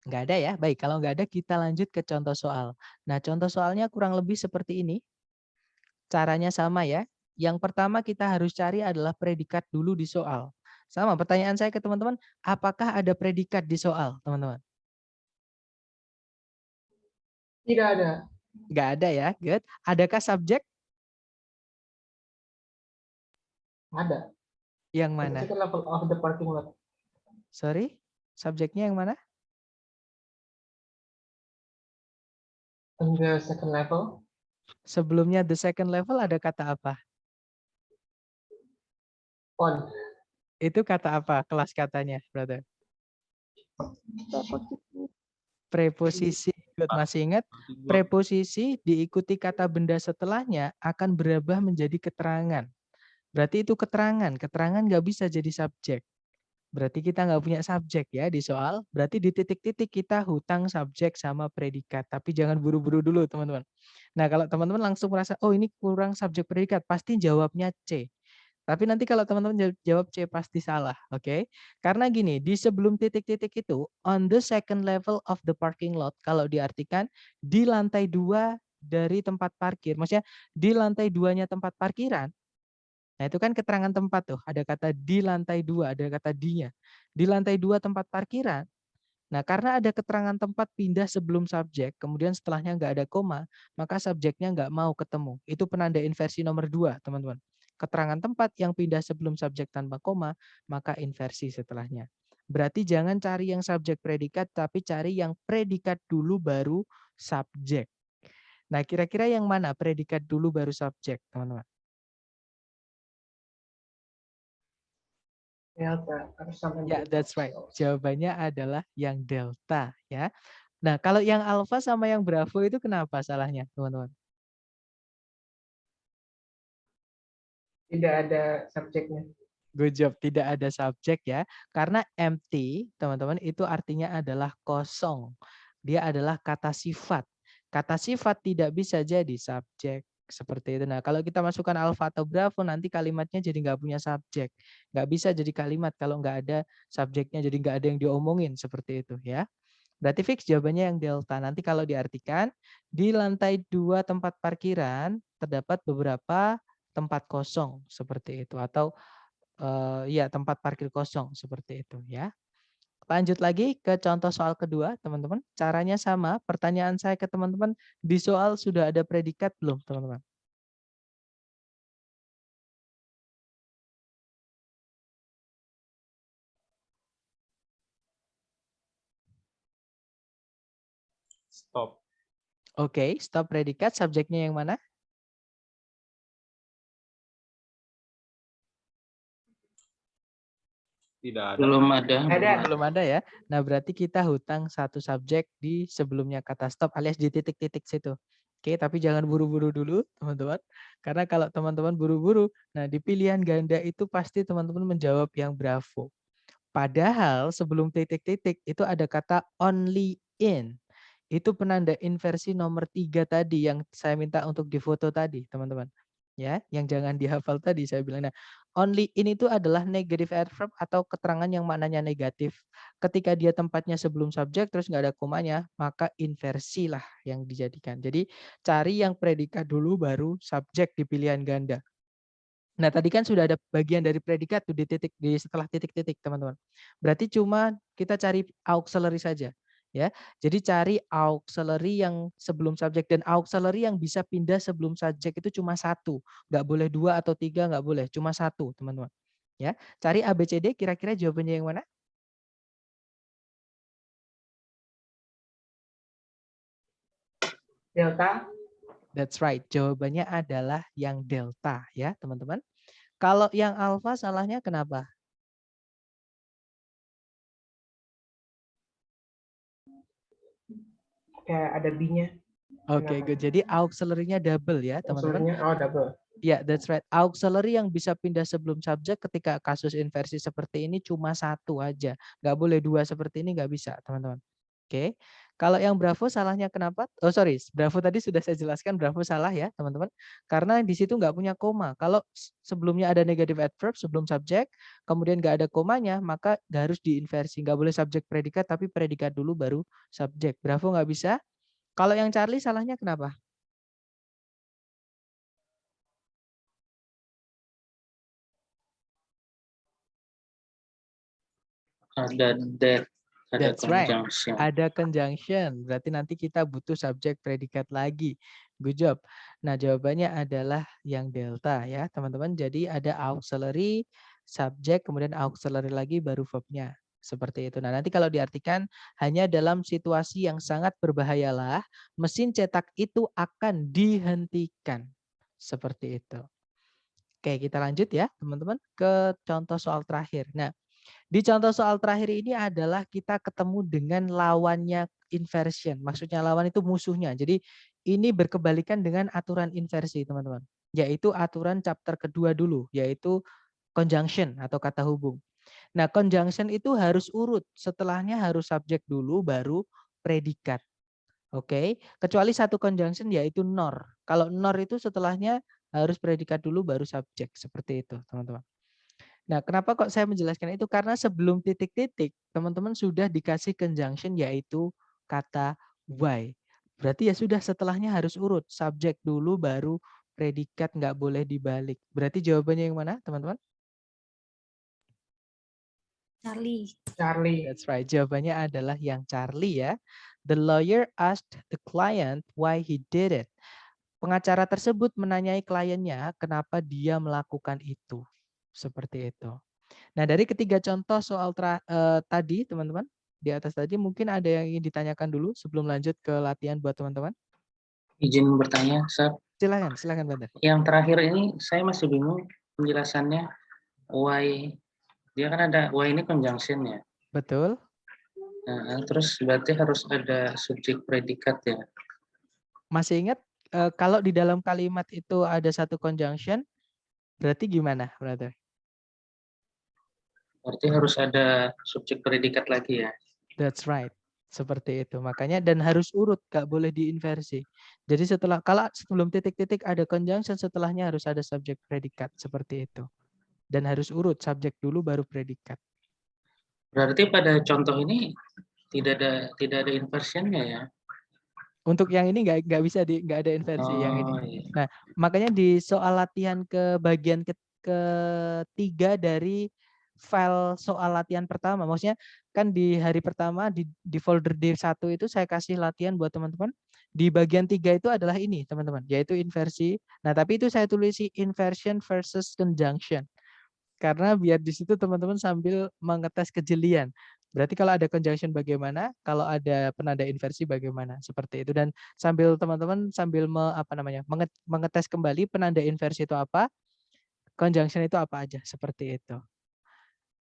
Nggak ada ya? Baik, kalau nggak ada kita lanjut ke contoh soal. Nah, contoh soalnya kurang lebih seperti ini. Caranya sama ya. Yang pertama kita harus cari adalah predikat dulu di soal. Sama pertanyaan saya ke teman-teman, apakah ada predikat di soal, teman-teman? Tidak ada. Nggak ada ya, good. Adakah subjek? Ada. Yang The mana? second level of the parking lot. Sorry, subjeknya yang mana? On the second level. Sebelumnya the second level ada kata apa? On. Itu kata apa kelas katanya, brother? Preposisi. Preposisi. Good. Masih ingat? Preposisi diikuti kata benda setelahnya akan berubah menjadi keterangan. Berarti itu keterangan. Keterangan nggak bisa jadi subjek. Berarti kita nggak punya subjek ya di soal. Berarti di titik-titik kita hutang subjek sama predikat. Tapi jangan buru-buru dulu teman-teman. Nah kalau teman-teman langsung merasa, oh ini kurang subjek predikat, pasti jawabnya C. Tapi nanti kalau teman-teman jawab C pasti salah, oke? Karena gini, di sebelum titik-titik itu, on the second level of the parking lot, kalau diartikan di lantai 2 dari tempat parkir, maksudnya di lantai 2-nya tempat parkiran, nah itu kan keterangan tempat tuh, ada kata di lantai 2, ada kata di-nya. Di lantai 2 tempat parkiran, nah karena ada keterangan tempat pindah sebelum subjek, kemudian setelahnya nggak ada koma, maka subjeknya nggak mau ketemu. Itu penanda inversi nomor 2, teman-teman. Keterangan tempat yang pindah sebelum subjek tanpa koma, maka inversi setelahnya. Berarti jangan cari yang subjek predikat, tapi cari yang predikat dulu baru subjek. Nah, kira-kira yang mana predikat dulu baru subjek, teman-teman? Delta. Harus sampai Ya, delta. that's right. Jawabannya adalah yang delta, ya. Nah, kalau yang alfa sama yang bravo itu kenapa salahnya, teman-teman? Tidak ada subjeknya. Good job, tidak ada subjek ya. Karena empty, teman-teman, itu artinya adalah kosong. Dia adalah kata sifat. Kata sifat tidak bisa jadi subjek. Seperti itu. Nah, kalau kita masukkan alfa atau bravo, nanti kalimatnya jadi nggak punya subjek. Nggak bisa jadi kalimat kalau nggak ada subjeknya, jadi nggak ada yang diomongin. Seperti itu ya. Berarti fix jawabannya yang delta. Nanti kalau diartikan, di lantai 2 tempat parkiran, terdapat beberapa tempat kosong. Seperti itu. Atau ya tempat parkir kosong seperti itu ya. Lanjut lagi ke contoh soal kedua, teman-teman. Caranya sama. Pertanyaan saya ke teman-teman, di soal sudah ada predikat belum, teman-teman? Stop. Oke, stop predikat. Subjeknya yang mana? Tidak ada. Belum ada. Ada. Belum ada ya. Nah, berarti kita hutang satu subjek di sebelumnya kata stop alias di titik-titik situ. Oke, tapi jangan buru-buru dulu, teman-teman. Karena kalau teman-teman buru-buru, nah di pilihan ganda itu pasti teman-teman menjawab yang bravo. Padahal sebelum titik-titik itu ada kata only in. Itu penanda inversi nomor 3 tadi yang saya minta untuk difoto tadi, teman-teman. Ya, yang jangan dihafal tadi saya bilang. Nah, only in itu adalah negative adverb atau keterangan yang maknanya negatif. Ketika dia tempatnya sebelum subjek terus nggak ada komanya, maka inversi lah yang dijadikan. Jadi cari yang predikat dulu baru subjek di pilihan ganda. Nah, tadi kan sudah ada bagian dari predikat tuh di setelah titik-titik, teman-teman. Berarti cuma kita cari auxiliary saja, ya. Jadi cari auxiliary yang sebelum subjek, dan auxiliary yang bisa pindah sebelum subjek itu cuma satu. Nggak boleh 2 atau 3, nggak boleh, cuma satu, teman-teman. Ya, cari ABCD, kira-kira jawabannya yang mana? Delta. That's right, jawabannya adalah yang delta, ya, teman-teman. Kalau yang alfa salahnya kenapa? Kayak ada B-nya. Oke, good. Jadi auxiliary-nya double ya, teman-teman. Unsurnya, oh double. Ya, that's right. Auxiliary yang bisa pindah sebelum subjek ketika kasus inversi seperti ini cuma satu aja. Nggak boleh 2 seperti ini, nggak bisa, teman-teman. Oke. Kalau yang bravo salahnya kenapa? Oh sorry, bravo tadi sudah saya jelaskan, bravo salah ya, teman-teman. Karena di situ nggak punya koma. Kalau sebelumnya ada negative adverb sebelum subjek, kemudian nggak ada komanya, maka nggak harus diinversi. Nggak boleh subjek predikat, tapi predikat dulu baru subjek. Bravo nggak bisa. Kalau yang Charlie salahnya kenapa? Ada that. Ada That's right. conjunction. Ada conjunction. Berarti nanti kita butuh subjek predikat lagi. Good job. Nah, jawabannya adalah yang delta ya, teman-teman. Jadi ada auxiliary, subjek, kemudian auxiliary lagi baru verbnya. Seperti itu. Nah, nanti kalau diartikan hanya dalam situasi yang sangat berbahayalah, mesin cetak itu akan dihentikan. Seperti itu. Oke, kita lanjut ya, teman-teman, ke contoh soal terakhir. Nah, di contoh soal terakhir ini adalah kita ketemu dengan lawannya inversion. Maksudnya lawan itu musuhnya. Jadi ini berkebalikan dengan aturan inversi, teman-teman. Yaitu aturan chapter kedua dulu, yaitu conjunction atau kata hubung. Nah, conjunction itu harus urut. Setelahnya harus subjek dulu, baru predikat. Oke, kecuali satu conjunction yaitu nor. Kalau nor itu setelahnya harus predikat dulu, baru subjek. Seperti itu, teman-teman. Nah, kenapa kok saya menjelaskan itu? Karena sebelum titik-titik, teman-teman sudah dikasih conjunction yaitu kata why. Berarti ya sudah setelahnya harus urut. Subjek dulu baru predikat, nggak boleh dibalik. Berarti jawabannya yang mana, teman-teman? Charlie. Charlie. That's right. Jawabannya adalah yang Charlie ya. The lawyer asked the client why he did it. Pengacara tersebut menanyai kliennya kenapa dia melakukan itu. Seperti itu. Nah, dari ketiga contoh soal tadi, teman-teman, di atas tadi mungkin ada yang ingin ditanyakan dulu sebelum lanjut ke latihan buat teman-teman. Izin bertanya, Sir. Silakan, Brother. Yang terakhir ini saya masih bingung penjelasannya. Why, dia kan ada why ini conjunction ya. Betul. Nah, terus berarti harus ada subjek predikat ya. Masih ingat kalau di dalam kalimat itu ada satu conjunction, berarti gimana, Brother? Berarti harus ada subjek predikat lagi ya. That's right. Seperti itu. Makanya dan harus urut, gak boleh diinversi. Jadi kalau sebelum titik-titik ada conjunction, setelahnya harus ada subjek predikat seperti itu. Dan harus urut, subjek dulu baru predikat. Berarti pada contoh ini tidak ada inversionnya ya. Untuk yang ini nggak bisa nggak ada inversi yang ini. Iya. Nah, makanya di soal latihan ke bagian ketiga dari file soal latihan pertama. Maksudnya kan di hari pertama di folder D1 itu saya kasih latihan buat teman-teman. Di bagian 3 itu adalah ini, teman-teman, yaitu inversi. Nah, tapi itu saya tulis inversion versus conjunction. Karena biar di situ teman-teman sambil mengetes kejelian. Berarti kalau ada conjunction bagaimana, kalau ada penanda inversi bagaimana, seperti itu. Dan sambil teman-teman sambil mengetes kembali penanda inversi itu apa, conjunction itu apa aja, seperti itu.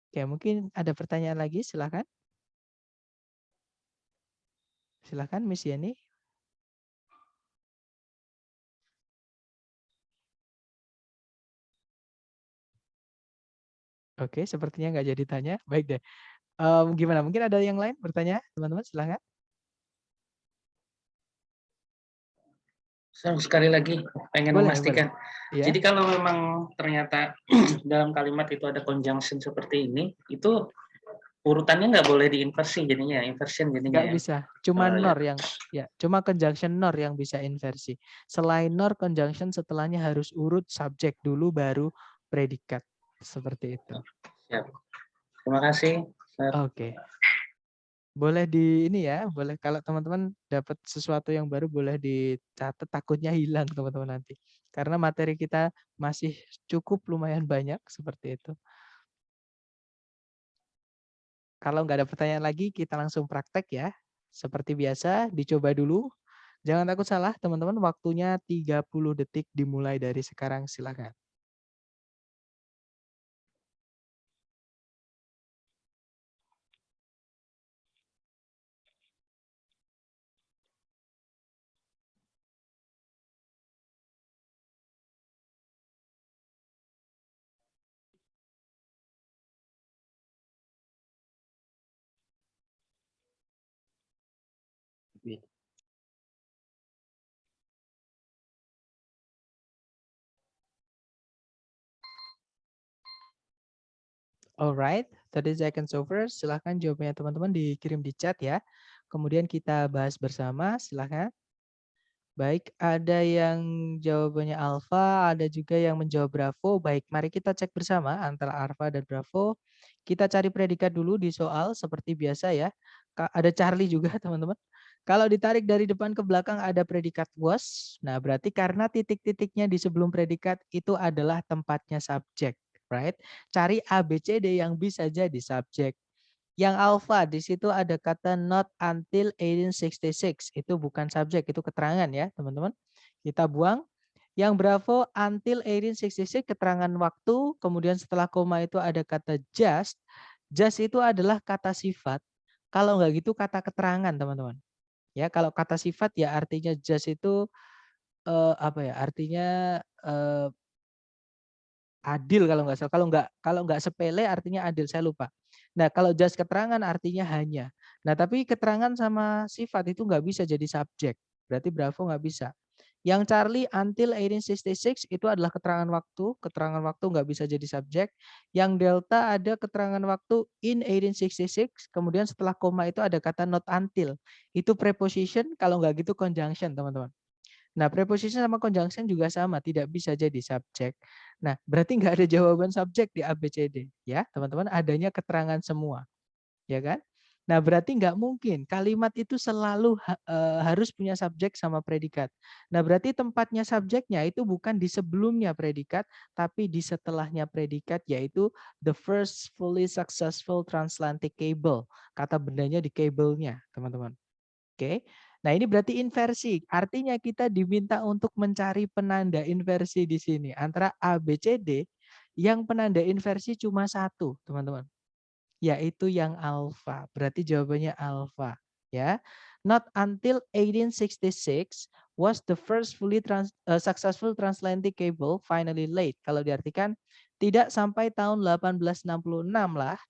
Oke, mungkin ada pertanyaan lagi, silakan. Silakan Miss Yeni. Oke, sepertinya nggak jadi tanya. Baik deh. Gimana? Mungkin ada yang lain bertanya, teman-teman, silakan. Sekali lagi pengen Boleh, memastikan. Iya. Jadi kalau memang ternyata dalam kalimat itu ada conjunction seperti ini, itu urutannya nggak boleh diinversi jadinya, inversion jadinya Nggak ya. bisa, cuma Oh, ya. nor yang cuma conjunction nor yang bisa inversi. Selain nor, conjunction setelahnya harus urut subjek dulu baru predikat. Seperti itu. Siap. Terima kasih. Oke. Boleh di ini ya, boleh kalau teman-teman dapat sesuatu yang baru boleh dicatat, takutnya hilang teman-teman nanti. Karena materi kita masih cukup lumayan banyak seperti itu. Kalau nggak ada pertanyaan lagi, kita langsung praktek ya. Seperti biasa, dicoba dulu. Jangan takut salah, teman-teman. Waktunya 30 detik dimulai dari sekarang. Silakan. Alright, 30 seconds over. Silahkan jawabannya teman-teman dikirim di chat ya. Kemudian kita bahas bersama, silahkan. Baik, ada yang jawabannya alfa, ada juga yang menjawab bravo. Baik, mari kita cek bersama antara alfa dan bravo. Kita cari predikat dulu di soal seperti biasa ya. Ada Charlie juga teman-teman. Kalau ditarik dari depan ke belakang ada predikat was. Nah, berarti karena titik-titiknya di sebelum predikat itu adalah tempatnya subjek, right? Cari A, B, C, D yang bisa jadi subjek. Yang alpha di situ ada kata not until 1866. Itu bukan subjek, itu keterangan ya, teman-teman. Kita buang. Yang bravo until 1866 keterangan waktu, kemudian setelah koma itu ada kata just. Just itu adalah kata sifat. Kalau enggak gitu kata keterangan, teman-teman. Ya, kalau kata sifat ya artinya just itu Artinya adil kalau nggak salah. Kalau nggak sepele artinya adil, saya lupa. Nah, kalau just keterangan artinya hanya. Nah, tapi keterangan sama sifat itu nggak bisa jadi subjek. Berarti bravo nggak bisa. Yang Charlie until 1866 itu adalah keterangan waktu. Keterangan waktu nggak bisa jadi subjek. Yang Delta ada keterangan waktu in 1866. Kemudian setelah koma itu ada kata not until. Itu preposition, kalau nggak gitu conjunction, teman-teman. Nah, preposition sama conjunction juga sama, tidak bisa jadi subjek. Nah, berarti nggak ada jawaban subjek di ABCD, ya, teman-teman. Adanya keterangan semua, ya kan? Nah, berarti nggak mungkin kalimat itu selalu harus punya subjek sama predikat. Nah, berarti tempatnya subjeknya itu bukan di sebelumnya predikat, tapi di setelahnya predikat, yaitu the first fully successful transatlantic cable. Kata bendanya di cable-nya, teman-teman. Oke. Nah, ini berarti inversi. Artinya kita diminta untuk mencari penanda inversi di sini antara A, B, C, D yang penanda inversi cuma satu, teman-teman. Yaitu yang alfa. Berarti jawabannya alfa, ya. Not until 1866 was the first fully successful transatlantic cable finally laid. Kalau diartikan tidak sampai tahun 1866 lah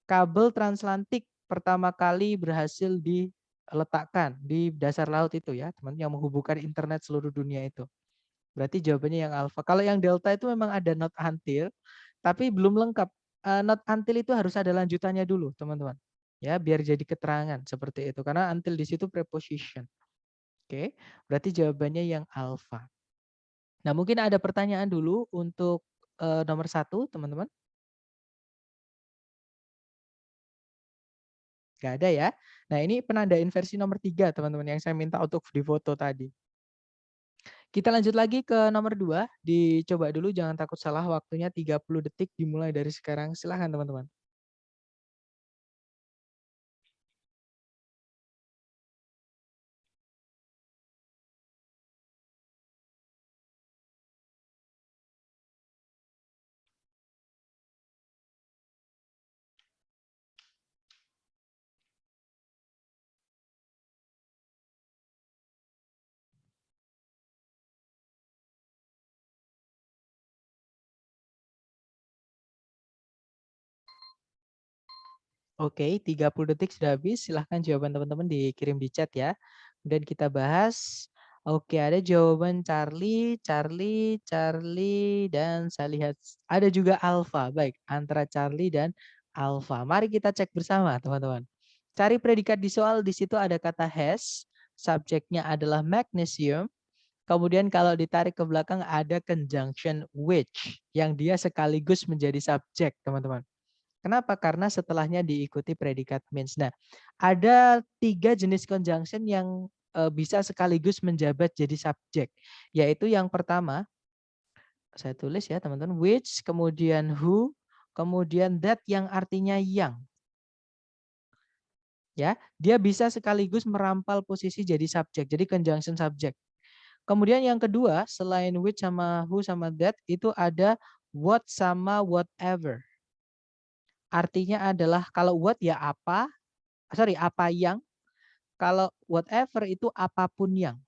kabel transatlantik pertama kali berhasil diletakkan di dasar laut itu ya, teman, yang menghubungkan internet seluruh dunia itu. Berarti jawabannya yang alfa. Kalau yang delta itu memang ada not until, tapi belum lengkap. Not until itu harus ada lanjutannya dulu, teman-teman. Ya, biar jadi keterangan seperti itu. Karena until di situ preposition. Oke, berarti jawabannya yang alfa. Nah, mungkin ada pertanyaan dulu untuk nomor 1, teman-teman. Nggak ada ya. Nah, ini penanda inversi nomor 3, teman-teman, yang saya minta untuk difoto tadi. Kita lanjut lagi ke nomor 2. Dicoba dulu, jangan takut salah. Waktunya 30 detik dimulai dari sekarang. Silahkan, teman-teman. Oke, 30 detik sudah habis. Silahkan jawaban teman-teman dikirim di chat ya. Kemudian kita bahas. Oke, ada jawaban Charlie, dan saya lihat ada juga Alfa. Baik, antara Charlie dan Alfa. Mari kita cek bersama, teman-teman. Cari predikat di soal, di situ ada kata has, subjeknya adalah magnesium. Kemudian kalau ditarik ke belakang ada conjunction which, yang dia sekaligus menjadi subjek, teman-teman. Kenapa? Karena setelahnya diikuti predikat means. Nah, ada 3 jenis conjunction yang bisa sekaligus menjabat jadi subjek. Yaitu yang pertama, saya tulis ya teman-teman, which, kemudian who, kemudian that yang artinya yang. Ya, dia bisa sekaligus merampal posisi jadi subjek, jadi conjunction subject. Kemudian yang kedua, selain which sama who sama that, itu ada what sama whatever. Artinya adalah kalau what ya apa yang, kalau whatever itu apapun yang.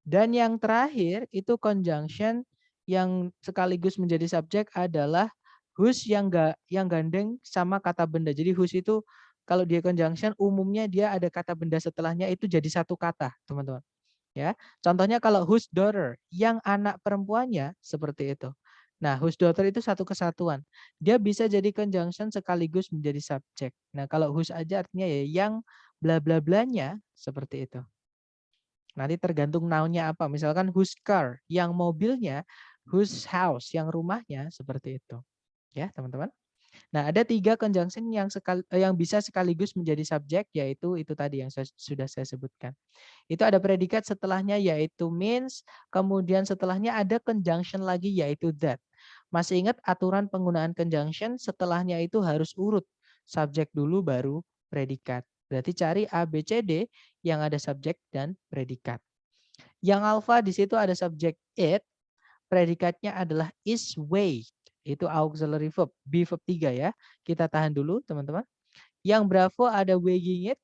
Dan yang terakhir itu conjunction yang sekaligus menjadi subjek adalah whose yang gandeng sama kata benda. Jadi whose itu kalau dia conjunction umumnya dia ada kata benda setelahnya itu jadi satu kata, teman-teman. Ya, contohnya kalau whose daughter, yang anak perempuannya seperti itu. Nah, whose daughter itu satu kesatuan. Dia bisa jadi conjunction sekaligus menjadi subjek. Nah, kalau whose aja artinya ya yang bla bla blanya seperti itu. Nanti tergantung noun-nya apa. Misalkan whose car, yang mobilnya, whose house, yang rumahnya seperti itu. Ya, teman-teman. Nah, ada 3 conjunction yang bisa sekaligus menjadi subjek, yaitu itu tadi yang sudah saya sebutkan. Itu ada predikat setelahnya yaitu means, kemudian setelahnya ada conjunction lagi yaitu that. Masih ingat aturan penggunaan conjunction, setelahnya itu harus urut. Subjek dulu baru predikat. Berarti cari A, B, C, D yang ada subjek dan predikat. Yang alpha di situ ada subjek it, predikatnya adalah is weight. Itu auxiliary verb, be verb 3 ya. Kita tahan dulu teman-teman. Yang bravo ada weighing it,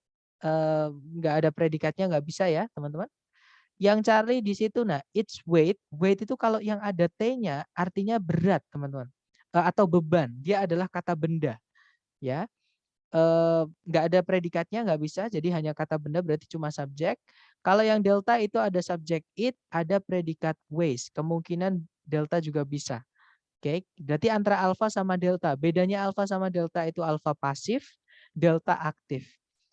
nggak ada predikatnya, nggak bisa ya teman-teman. Yang Charlie di situ, nah it's weight. Weight itu kalau yang ada T-nya artinya berat teman-teman. Atau beban. Dia adalah kata benda. Ya, nggak ada predikatnya, nggak bisa. Jadi hanya kata benda berarti cuma subjek. Kalau yang delta itu ada subjek it, ada predikat weighs. Kemungkinan delta juga bisa. Oke, berarti antara alfa sama delta. Bedanya alfa sama delta itu alfa pasif, delta aktif.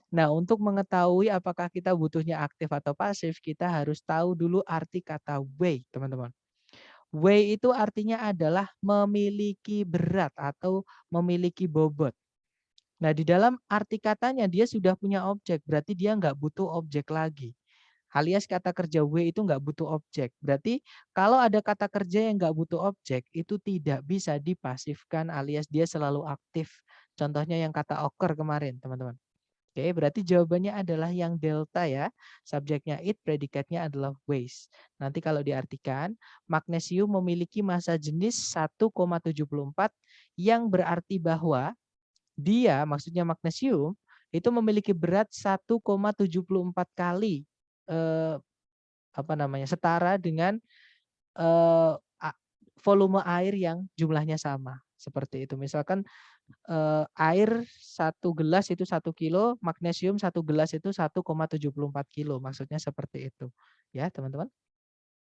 Nah, untuk mengetahui apakah kita butuhnya aktif atau pasif, kita harus tahu dulu arti kata weigh, teman-teman. Weigh itu artinya adalah memiliki berat atau memiliki bobot. Nah, di dalam arti katanya dia sudah punya objek, berarti dia nggak butuh objek lagi. Alias kata kerja W itu nggak butuh objek. Berarti kalau ada kata kerja yang nggak butuh objek, itu tidak bisa dipasifkan alias dia selalu aktif. Contohnya yang kata occur kemarin, teman-teman. Oke, berarti jawabannya adalah yang delta ya. Subjeknya it, predikatnya adalah weighs. Nanti kalau diartikan, magnesium memiliki massa jenis 1,74 yang berarti bahwa dia, maksudnya magnesium, itu memiliki berat 1,74 kali setara dengan volume air yang jumlahnya sama. Seperti itu. Misalkan air 1 gelas itu 1 kilo, magnesium 1 gelas itu 1,74 kilo. Maksudnya seperti itu. Ya, teman-teman.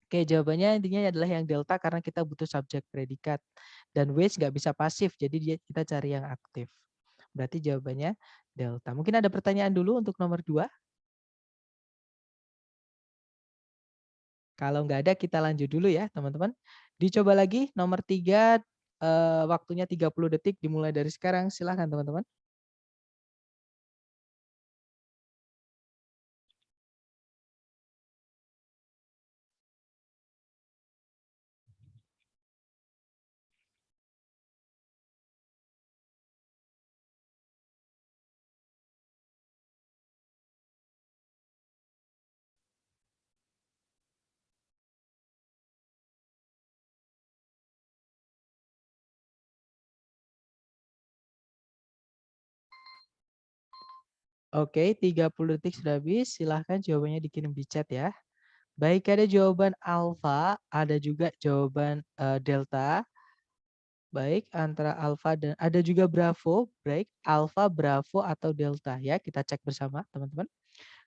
Oke, jawabannya intinya adalah yang delta karena kita butuh subjek predikat. Dan weights nggak bisa pasif, jadi kita cari yang aktif. Berarti jawabannya delta. Mungkin ada pertanyaan dulu untuk nomor 2? Kalau nggak ada, kita lanjut dulu ya teman-teman. Dicoba lagi nomor 3, waktunya 30 detik dimulai dari sekarang. Silakan teman-teman. Oke, 30 detik sudah habis. Silahkan jawabannya dikirim di chat ya. Baik, ada jawaban alfa, ada juga jawaban delta. Baik, antara alfa dan ada juga bravo. Baik, alfa, bravo atau delta ya. Kita cek bersama, teman-teman.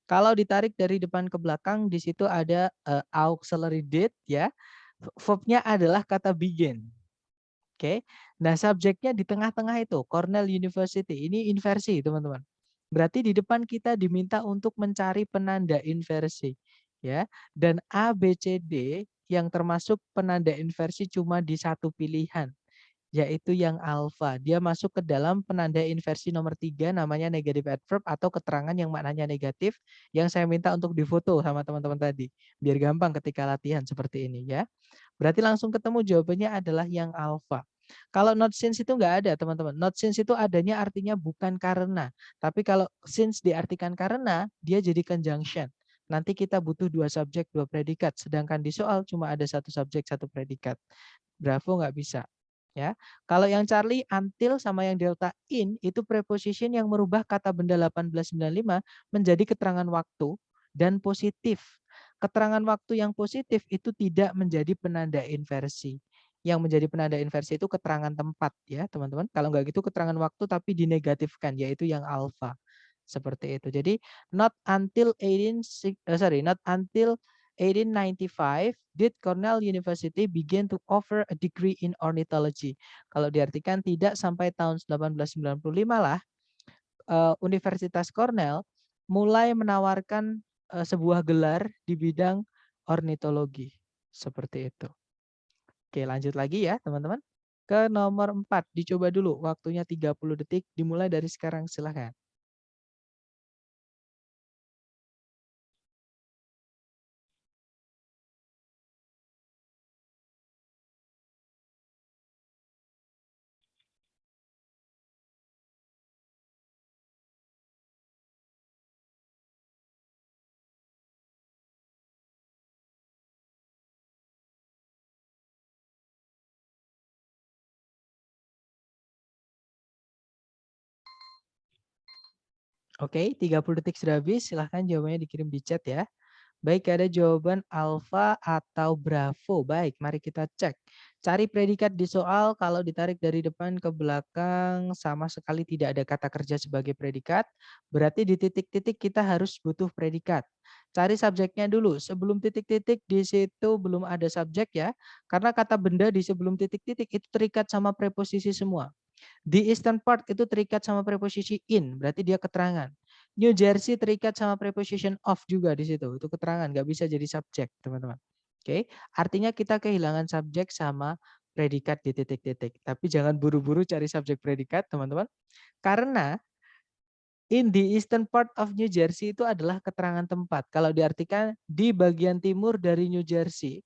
Kalau ditarik dari depan ke belakang, di situ ada auxiliary date ya. Verb-nya adalah kata begin. Oke. Nah, subjeknya di tengah-tengah itu, Cornell University. Ini inversi, teman-teman. Berarti di depan kita diminta untuk mencari penanda inversi, ya. Dan A, B, C, D yang termasuk penanda inversi cuma di satu pilihan, yaitu yang alfa. Dia masuk ke dalam penanda inversi nomor 3, namanya negative adverb atau keterangan yang maknanya negatif, yang saya minta untuk difoto sama teman-teman tadi. Biar gampang ketika latihan seperti ini ya. Berarti langsung ketemu jawabannya adalah yang alfa. Kalau not since itu nggak ada, teman-teman. Not since itu adanya artinya bukan karena. Tapi kalau since diartikan karena, dia jadi conjunction. Nanti kita butuh 2 subjek, 2 predikat. Sedangkan di soal cuma ada 1 subjek, 1 predikat. Bravo nggak bisa. Ya, kalau yang Charlie, until sama yang delta in itu preposition yang merubah kata benda 1895 menjadi keterangan waktu dan positif. Keterangan waktu yang positif itu tidak menjadi penanda inversi. Yang menjadi penanda inversi itu keterangan tempat ya teman-teman. Kalau nggak gitu keterangan waktu tapi dinegatifkan, yaitu yang alfa. Seperti itu. Jadi not until 1895 did Cornell University begin to offer a degree in ornithology. Kalau diartikan tidak sampai tahun 1895 lah Universitas Cornell mulai menawarkan sebuah gelar di bidang ornitologi. Seperti itu. Oke, lanjut lagi ya, teman-teman. Ke nomor 4, dicoba dulu. Waktunya 30 detik, dimulai dari sekarang, silahkan. Oke, 30 detik sudah habis. Silahkan jawabannya dikirim di chat ya. Baik, ada jawaban alfa atau bravo. Baik, mari kita cek. Cari predikat di soal, kalau ditarik dari depan ke belakang sama sekali tidak ada kata kerja sebagai predikat. Berarti di titik-titik kita harus butuh predikat. Cari subjeknya dulu. Sebelum titik-titik di situ belum ada subjek ya. Karena kata benda di sebelum titik-titik itu terikat sama preposisi semua. The eastern part itu terikat sama preposisi in, berarti dia keterangan. New Jersey terikat sama preposition of juga di situ, itu keterangan, nggak bisa jadi subjek, teman-teman. Oke, artinya kita kehilangan subjek sama predikat di titik-titik. Tapi jangan buru-buru cari subjek predikat, teman-teman. Karena in the eastern part of New Jersey itu adalah keterangan tempat. Kalau diartikan di bagian timur dari New Jersey.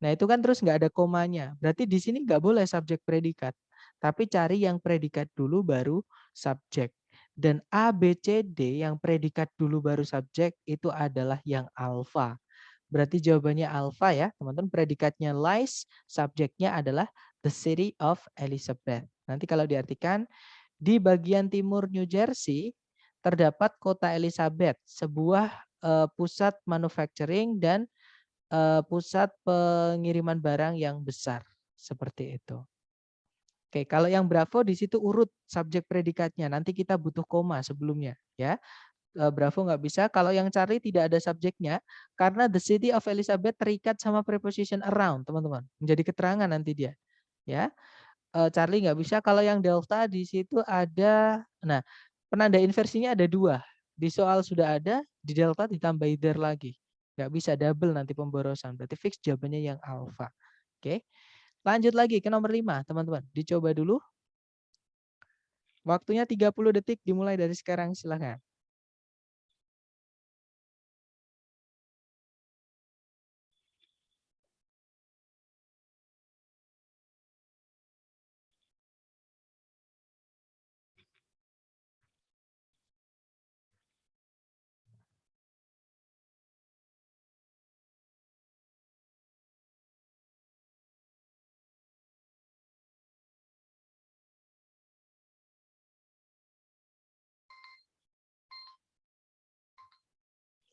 Nah itu kan terus nggak ada komanya. Berarti di sini nggak boleh subjek predikat. Tapi cari yang predikat dulu baru subjek. Dan A, B, C, D yang predikat dulu baru subjek itu adalah yang alfa. Berarti jawabannya alfa ya. Teman-teman predikatnya lies, subjeknya adalah the city of Elizabeth. Nanti kalau diartikan di bagian timur New Jersey terdapat kota Elizabeth, sebuah pusat manufacturing dan pusat pengiriman barang yang besar seperti itu. Oke, kalau yang Bravo di situ urut subjek predikatnya. Nanti kita butuh koma sebelumnya, ya. Bravo nggak bisa. Kalau yang Charlie tidak ada subjeknya karena the city of Elizabeth terikat sama preposition around, teman-teman. Menjadi keterangan nanti dia, ya. Charlie nggak bisa. Kalau yang Delta di situ ada, nah penanda inversinya ada 2. Di soal sudah ada, di Delta ditambah there lagi. Nggak bisa double nanti pemborosan. Berarti fix jawabannya yang alfa. Oke. Lanjut lagi ke nomor 5, teman-teman. Dicoba dulu. Waktunya 30 detik dimulai dari sekarang, silakan.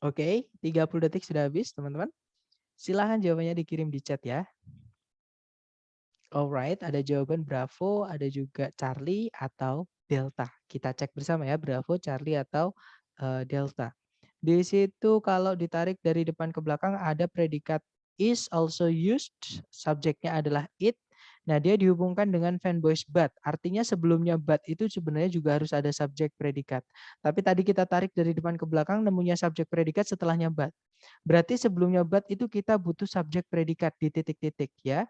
Oke, 30 detik sudah habis, teman-teman. Silahkan jawabannya dikirim di chat ya. Alright, ada jawaban Bravo, ada juga Charlie atau Delta. Kita cek bersama ya, Bravo, Charlie atau Delta. Di situ kalau ditarik dari depan ke belakang ada predikat is also used, subjeknya adalah it. Nah, dia dihubungkan dengan fanboys but. Artinya sebelumnya but itu sebenarnya juga harus ada subjek predikat. Tapi tadi kita tarik dari depan ke belakang nemunya subjek predikat setelahnya but. Berarti sebelumnya but itu kita butuh subjek predikat di titik-titik ya.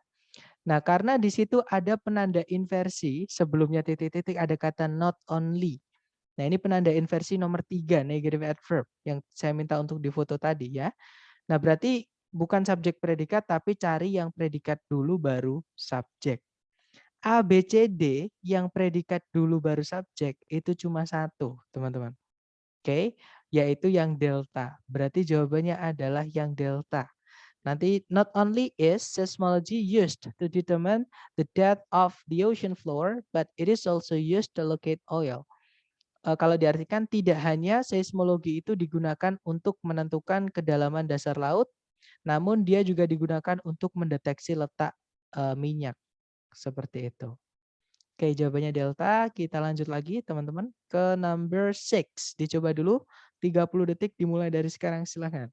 Nah, karena di situ ada penanda inversi, sebelumnya titik-titik ada kata not only. Nah, ini penanda inversi nomor 3, negative adverb, yang saya minta untuk difoto tadi ya. Nah, berarti bukan subjek predikat, tapi cari yang predikat dulu baru subjek. A, B, C, D yang predikat dulu baru subjek itu cuma satu, teman-teman. Oke, yaitu yang delta. Berarti jawabannya adalah yang delta. Nanti not only is seismology used to determine the depth of the ocean floor, but it is also used to locate oil. Kalau diartikan tidak hanya seismologi itu digunakan untuk menentukan kedalaman dasar laut, namun dia juga digunakan untuk mendeteksi letak minyak seperti itu. Oke, jawabannya delta. Kita lanjut lagi teman-teman ke number 6. Dicoba dulu 30 detik dimulai dari sekarang, silahkan.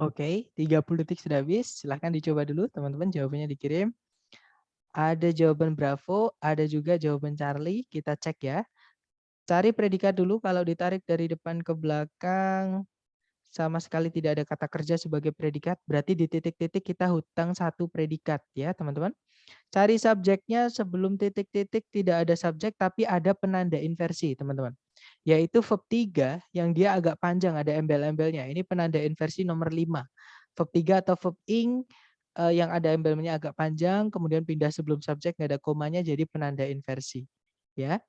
Oke, 30 detik sudah habis. Silahkan dicoba dulu teman-teman, jawabannya dikirim. Ada jawaban Bravo, ada juga jawaban Charlie. Kita cek ya. Cari predikat dulu, kalau ditarik dari depan ke belakang, sama sekali tidak ada kata kerja sebagai predikat, berarti di titik-titik kita hutang satu predikat ya teman-teman. Cari subjeknya sebelum titik-titik tidak ada subjek, tapi ada penanda inversi teman-teman. Yaitu verb 3 yang dia agak panjang, ada embel-embelnya. Ini penanda inversi nomor 5. Verb 3 atau verb ing yang ada embelnya agak panjang, kemudian pindah sebelum subjek, nggak ada komanya, jadi penanda inversi. Ya.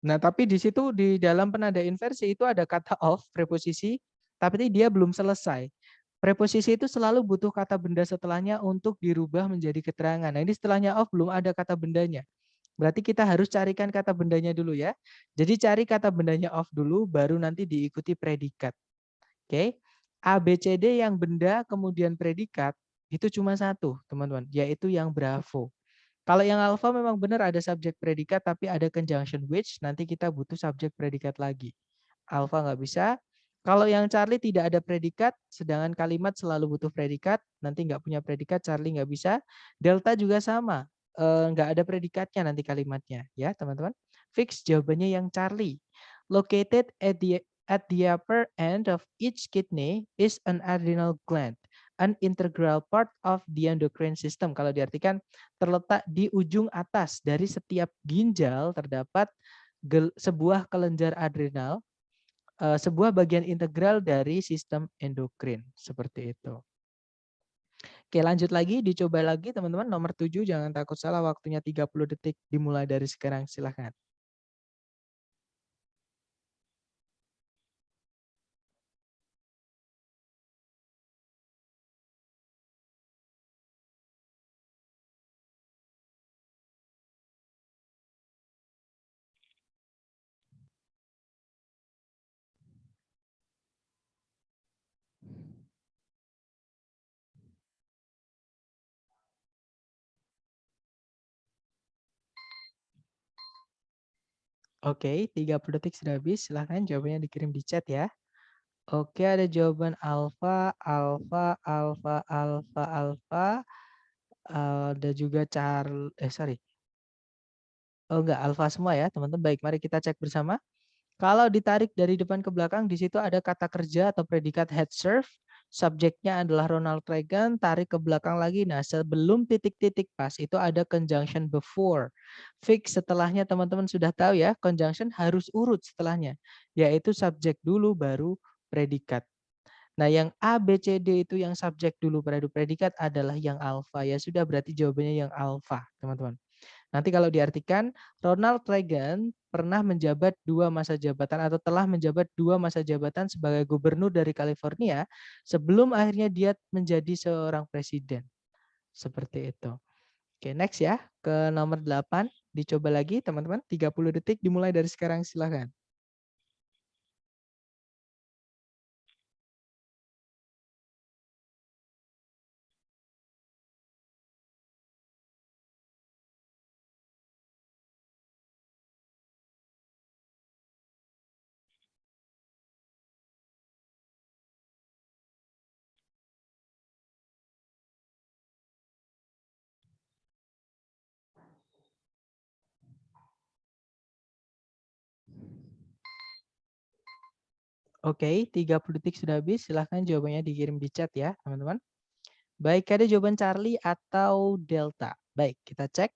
Nah, tapi di situ di dalam penanda inversi itu ada kata of, preposisi, tapi dia belum selesai. Preposisi itu selalu butuh kata benda setelahnya untuk dirubah menjadi keterangan. Nah, ini setelahnya of belum ada kata bendanya. Berarti kita harus carikan kata bendanya dulu ya. Jadi cari kata bendanya of dulu, baru nanti diikuti predikat. Oke. A, B, C, D yang benda kemudian predikat itu cuma satu, teman-teman, yaitu yang Bravo. Kalau yang alpha memang benar ada subjek predikat tapi ada conjunction which, nanti kita butuh subjek predikat lagi. Alpha nggak bisa. Kalau yang Charlie tidak ada predikat, sedangkan kalimat selalu butuh predikat, nanti nggak punya predikat, Charlie nggak bisa. Delta juga sama, nggak ada predikatnya nanti kalimatnya, ya teman-teman. Fix jawabannya yang Charlie. Located at the upper end of each kidney is an adrenal gland, an integral part of the endocrine system. Kalau diartikan terletak di ujung atas dari setiap ginjal terdapat sebuah kelenjar adrenal, sebuah bagian integral dari sistem endokrin. Seperti itu. Oke, lanjut lagi, dicoba lagi teman-teman. Nomor 7, jangan takut salah, waktunya 30 detik dimulai dari sekarang, silahkan. Oke, 30 detik sudah habis. Silahkan jawabannya dikirim di chat ya. Oke, ada jawaban alfa, alfa, alfa, alfa, alfa. Ada juga sorry. Oh enggak, alfa semua ya teman-teman. Baik, mari kita cek bersama. Kalau ditarik dari depan ke belakang, di situ ada kata kerja atau predikat had served. Subjeknya adalah Ronald Reagan, tarik ke belakang lagi. Nah, sebelum titik-titik pas, itu ada conjunction before. Fix setelahnya teman-teman sudah tahu ya, conjunction harus urut setelahnya. Yaitu subjek dulu, baru predikat. Nah, yang A, B, C, D itu yang subjek dulu, baru predikat adalah yang alfa. Ya sudah, berarti jawabannya yang alfa, teman-teman. Nanti kalau diartikan, Ronald Reagan pernah menjabat 2 masa jabatan atau telah menjabat 2 masa jabatan sebagai gubernur dari California sebelum akhirnya dia menjadi seorang presiden. Seperti itu. Oke, next ya. Ke nomor 8. Dicoba lagi teman-teman. 30 detik dimulai dari sekarang, silahkan. Oke, 30 detik sudah habis. Silahkan jawabannya dikirim di chat ya, teman-teman. Baik, ada jawaban Charlie atau Delta. Baik, kita cek.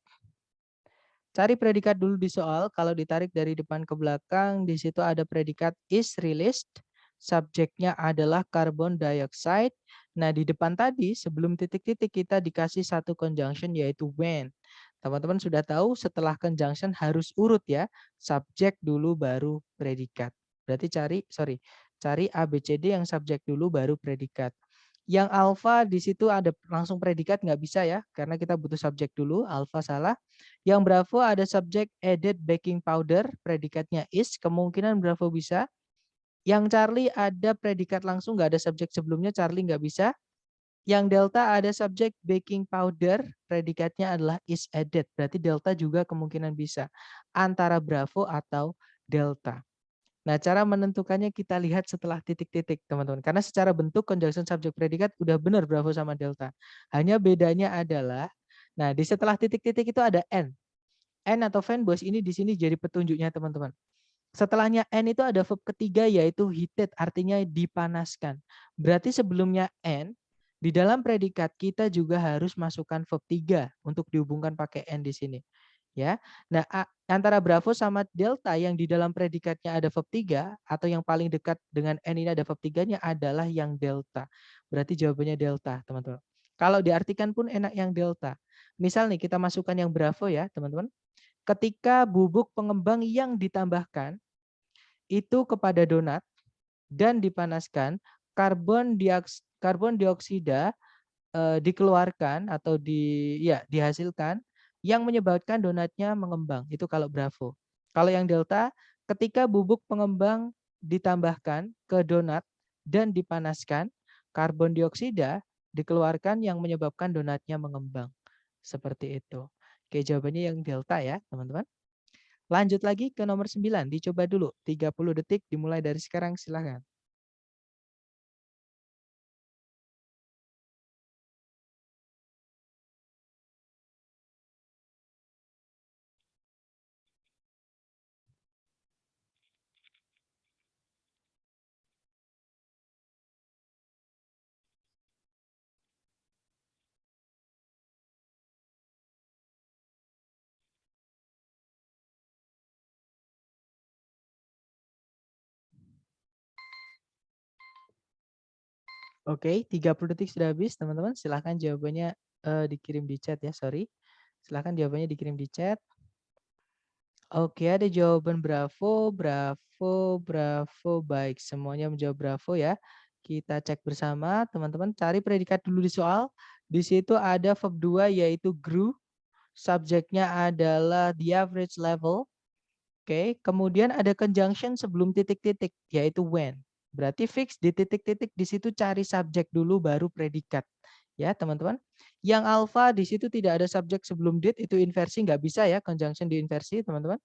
Cari predikat dulu di soal. Kalau ditarik dari depan ke belakang, di situ ada predikat is released. Subjeknya adalah carbon dioxide. Nah, di depan tadi, sebelum titik-titik kita dikasih satu conjunction yaitu when. Teman-teman sudah tahu setelah conjunction harus urut ya. Subjek dulu baru predikat. Berarti cari A, B, C, D yang subjek dulu baru predikat. Yang alfa di situ ada langsung predikat nggak bisa ya, karena kita butuh subjek dulu, alfa salah. Yang bravo ada subjek added baking powder, predikatnya is, kemungkinan bravo bisa. Yang Charlie ada predikat langsung, nggak ada subjek sebelumnya, Charlie nggak bisa. Yang delta ada subjek baking powder, predikatnya adalah is added, berarti delta juga kemungkinan bisa. Antara bravo atau delta. Nah, cara menentukannya kita lihat setelah titik-titik, teman-teman. Karena secara bentuk conjunction subjek predikat udah benar bravo sama delta. Hanya bedanya adalah, nah di setelah titik-titik itu ada N. N atau fanboys ini di sini jadi petunjuknya, teman-teman. Setelahnya N itu ada verb ketiga yaitu heated, artinya dipanaskan. Berarti sebelumnya N, di dalam predikat kita juga harus masukkan verb 3 untuk dihubungkan pakai N di sini. Ya. Nah, antara bravo sama delta yang di dalam predikatnya ada verb 3 atau yang paling dekat dengan N ini ada verb 3-nya adalah yang delta. Berarti jawabannya delta, teman-teman. Kalau diartikan pun enak yang delta. Misal nih kita masukkan yang bravo ya, teman-teman. Ketika bubuk pengembang yang ditambahkan itu kepada donat dan dipanaskan, karbon dioksida dikeluarkan atau dihasilkan yang menyebabkan donatnya mengembang. Itu kalau bravo. Kalau yang delta, ketika bubuk pengembang ditambahkan ke donat dan dipanaskan, karbon dioksida dikeluarkan yang menyebabkan donatnya mengembang. Seperti itu. Oke, jawabannya yang delta ya, teman-teman. Lanjut lagi ke nomor 9. Dicoba dulu. 30 detik dimulai dari sekarang. Silakan. Oke, 30 detik sudah habis, teman-teman. Silahkan jawabannya dikirim di chat ya, sorry. Silahkan jawabannya dikirim di chat. Oke, ada jawaban bravo, bravo, bravo. Baik, semuanya menjawab bravo ya. Kita cek bersama, teman-teman. Cari predikat dulu di soal. Di situ ada verb 2 yaitu grew. Subjeknya adalah the average level. Oke, kemudian ada conjunction sebelum titik-titik yaitu when. Berarti fix di titik-titik di situ cari subjek dulu baru predikat. Ya, teman-teman. Yang alpha di situ tidak ada subjek sebelum did, itu inversi nggak bisa ya, conjunction diinversi, teman-teman.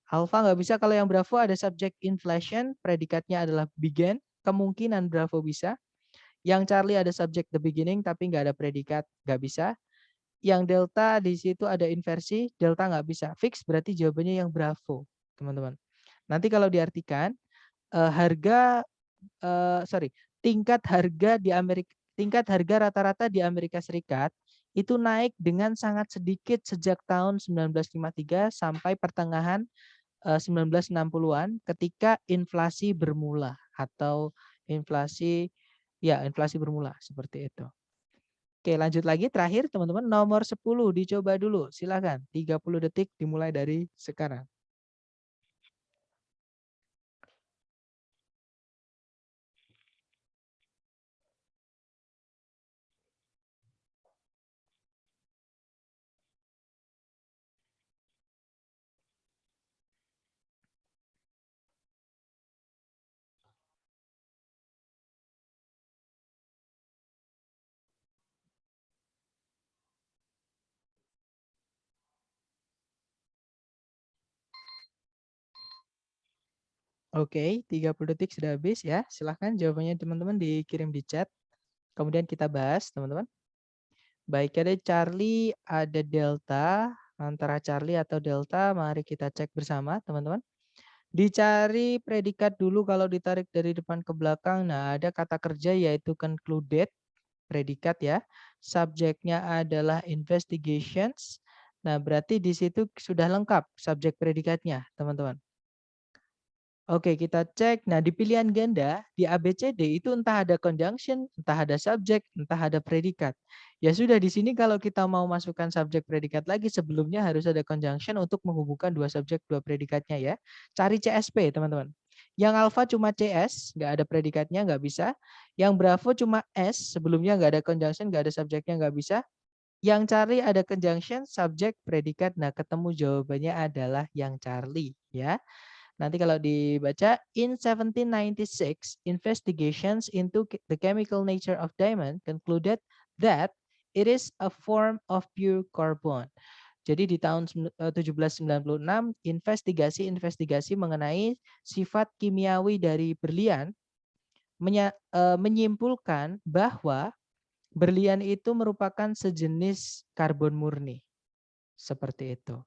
Alpha nggak bisa. Kalau yang Bravo ada subjek inflation, predikatnya adalah began, kemungkinan Bravo bisa. Yang Charlie ada subjek the beginning, tapi nggak ada predikat, nggak bisa. Yang Delta di situ ada inversi, Delta nggak bisa. Fix berarti jawabannya yang Bravo, teman-teman. Nanti kalau diartikan, tingkat harga rata-rata di Amerika Serikat itu naik dengan sangat sedikit sejak tahun 1953 sampai pertengahan 1960-an ketika inflasi bermula atau inflasi bermula seperti itu. Oke, lanjut lagi terakhir teman-teman, nomor 10 dicoba dulu. Silakan. 30 detik dimulai dari sekarang. Oke, 30 detik sudah habis ya. Silahkan jawabannya teman-teman dikirim di chat. Kemudian kita bahas, teman-teman. Baik, ada Charlie, ada Delta. Antara Charlie atau Delta, mari kita cek bersama, teman-teman. Dicari predikat dulu kalau ditarik dari depan ke belakang. Nah, ada kata kerja yaitu concluded, predikat ya. Subjeknya adalah investigations. Nah, berarti di situ sudah lengkap subjek predikatnya, teman-teman. Oke, kita cek. Nah, di pilihan ganda, di ABCD itu entah ada conjunction, entah ada subjek, entah ada predikat. Ya sudah, di sini kalau kita mau masukkan subjek predikat lagi, sebelumnya harus ada conjunction untuk menghubungkan dua subjek, dua predikatnya ya. Cari CSP, teman-teman. Yang alpha cuma CS, nggak ada predikatnya, nggak bisa. Yang bravo cuma S, sebelumnya nggak ada conjunction, nggak ada subjeknya, nggak bisa. Yang Charlie ada conjunction, subjek, predikat. Nah, ketemu jawabannya adalah yang Charlie ya. Nanti kalau dibaca, in 1796, investigations into the chemical nature of diamond concluded that it is a form of pure carbon. Jadi di tahun 1796, investigasi mengenai sifat kimiawi dari berlian menyimpulkan bahwa berlian itu merupakan sejenis karbon murni. Seperti itu.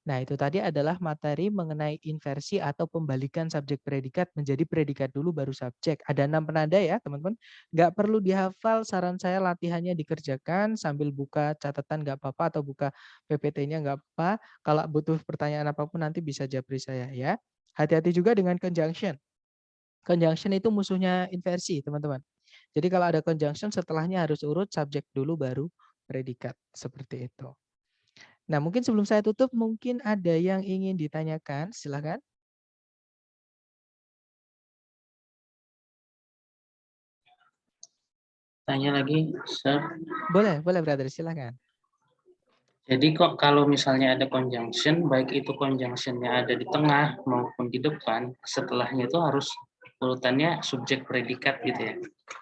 Nah, itu tadi adalah materi mengenai inversi atau pembalikan subjek predikat menjadi predikat dulu baru subjek. Ada 6 penanda ya, teman-teman. Nggak perlu dihafal, saran saya latihannya dikerjakan sambil buka catatan nggak apa-apa atau buka PPT-nya nggak apa. Kalau butuh pertanyaan apapun nanti bisa japri saya ya. Hati-hati juga dengan conjunction. Conjunction itu musuhnya inversi, teman-teman. Jadi kalau ada conjunction setelahnya harus urut subjek dulu baru predikat. Seperti itu. Nah, mungkin sebelum saya tutup, mungkin ada yang ingin ditanyakan, silakan. Tanya lagi, Sir. Boleh, brother, silakan. Jadi kok kalau misalnya ada conjunction, baik itu conjunctionnya ada di tengah maupun di depan, setelahnya itu harus urutannya subjek predikat gitu ya.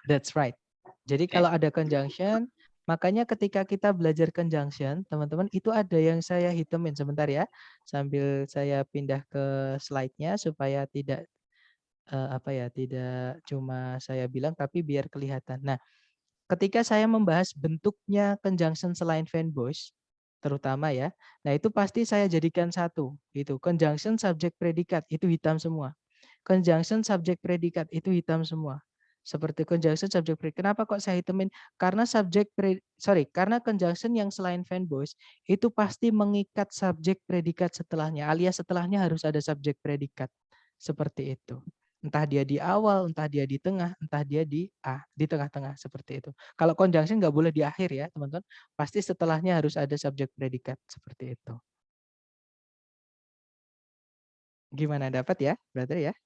That's right. Jadi kalau ada conjunction, makanya ketika kita belajar conjunction, teman-teman, itu ada yang saya hitamin sebentar ya, sambil saya pindah ke slide-nya supaya tidak tidak cuma saya bilang tapi biar kelihatan. Nah, ketika saya membahas bentuknya conjunction selain Van Bosch, terutama ya, nah itu pasti saya jadikan satu, itu conjunction subjek predikat itu hitam semua. Conjunction subjek predikat itu hitam semua. Seperti conjunction subjek predikat. Kenapa kok saya hitamin? Karena karena conjunction yang selain Van Bosch itu pasti mengikat subjek predikat setelahnya, alias setelahnya harus ada subjek predikat. Seperti itu. Entah dia di awal, entah dia di tengah, entah dia di tengah-tengah seperti itu. Kalau conjunction nggak boleh di akhir ya, teman-teman. Pasti setelahnya harus ada subjek predikat seperti itu. Gimana, dapat ya, brother ya?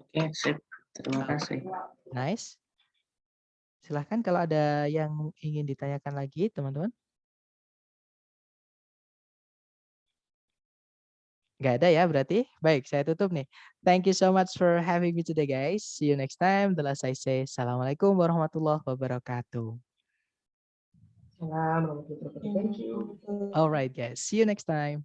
Oke, sip. Terima kasih. Nice. Silahkan kalau ada yang ingin ditanyakan lagi, teman-teman. Nggak ada ya berarti? Baik, saya tutup nih. Thank you so much for having me today, guys. See you next time. The last I say, Assalamualaikum warahmatullahi wabarakatuh. Salam warahmatullahi wabarakatuh. Thank you. All right, guys. See you next time.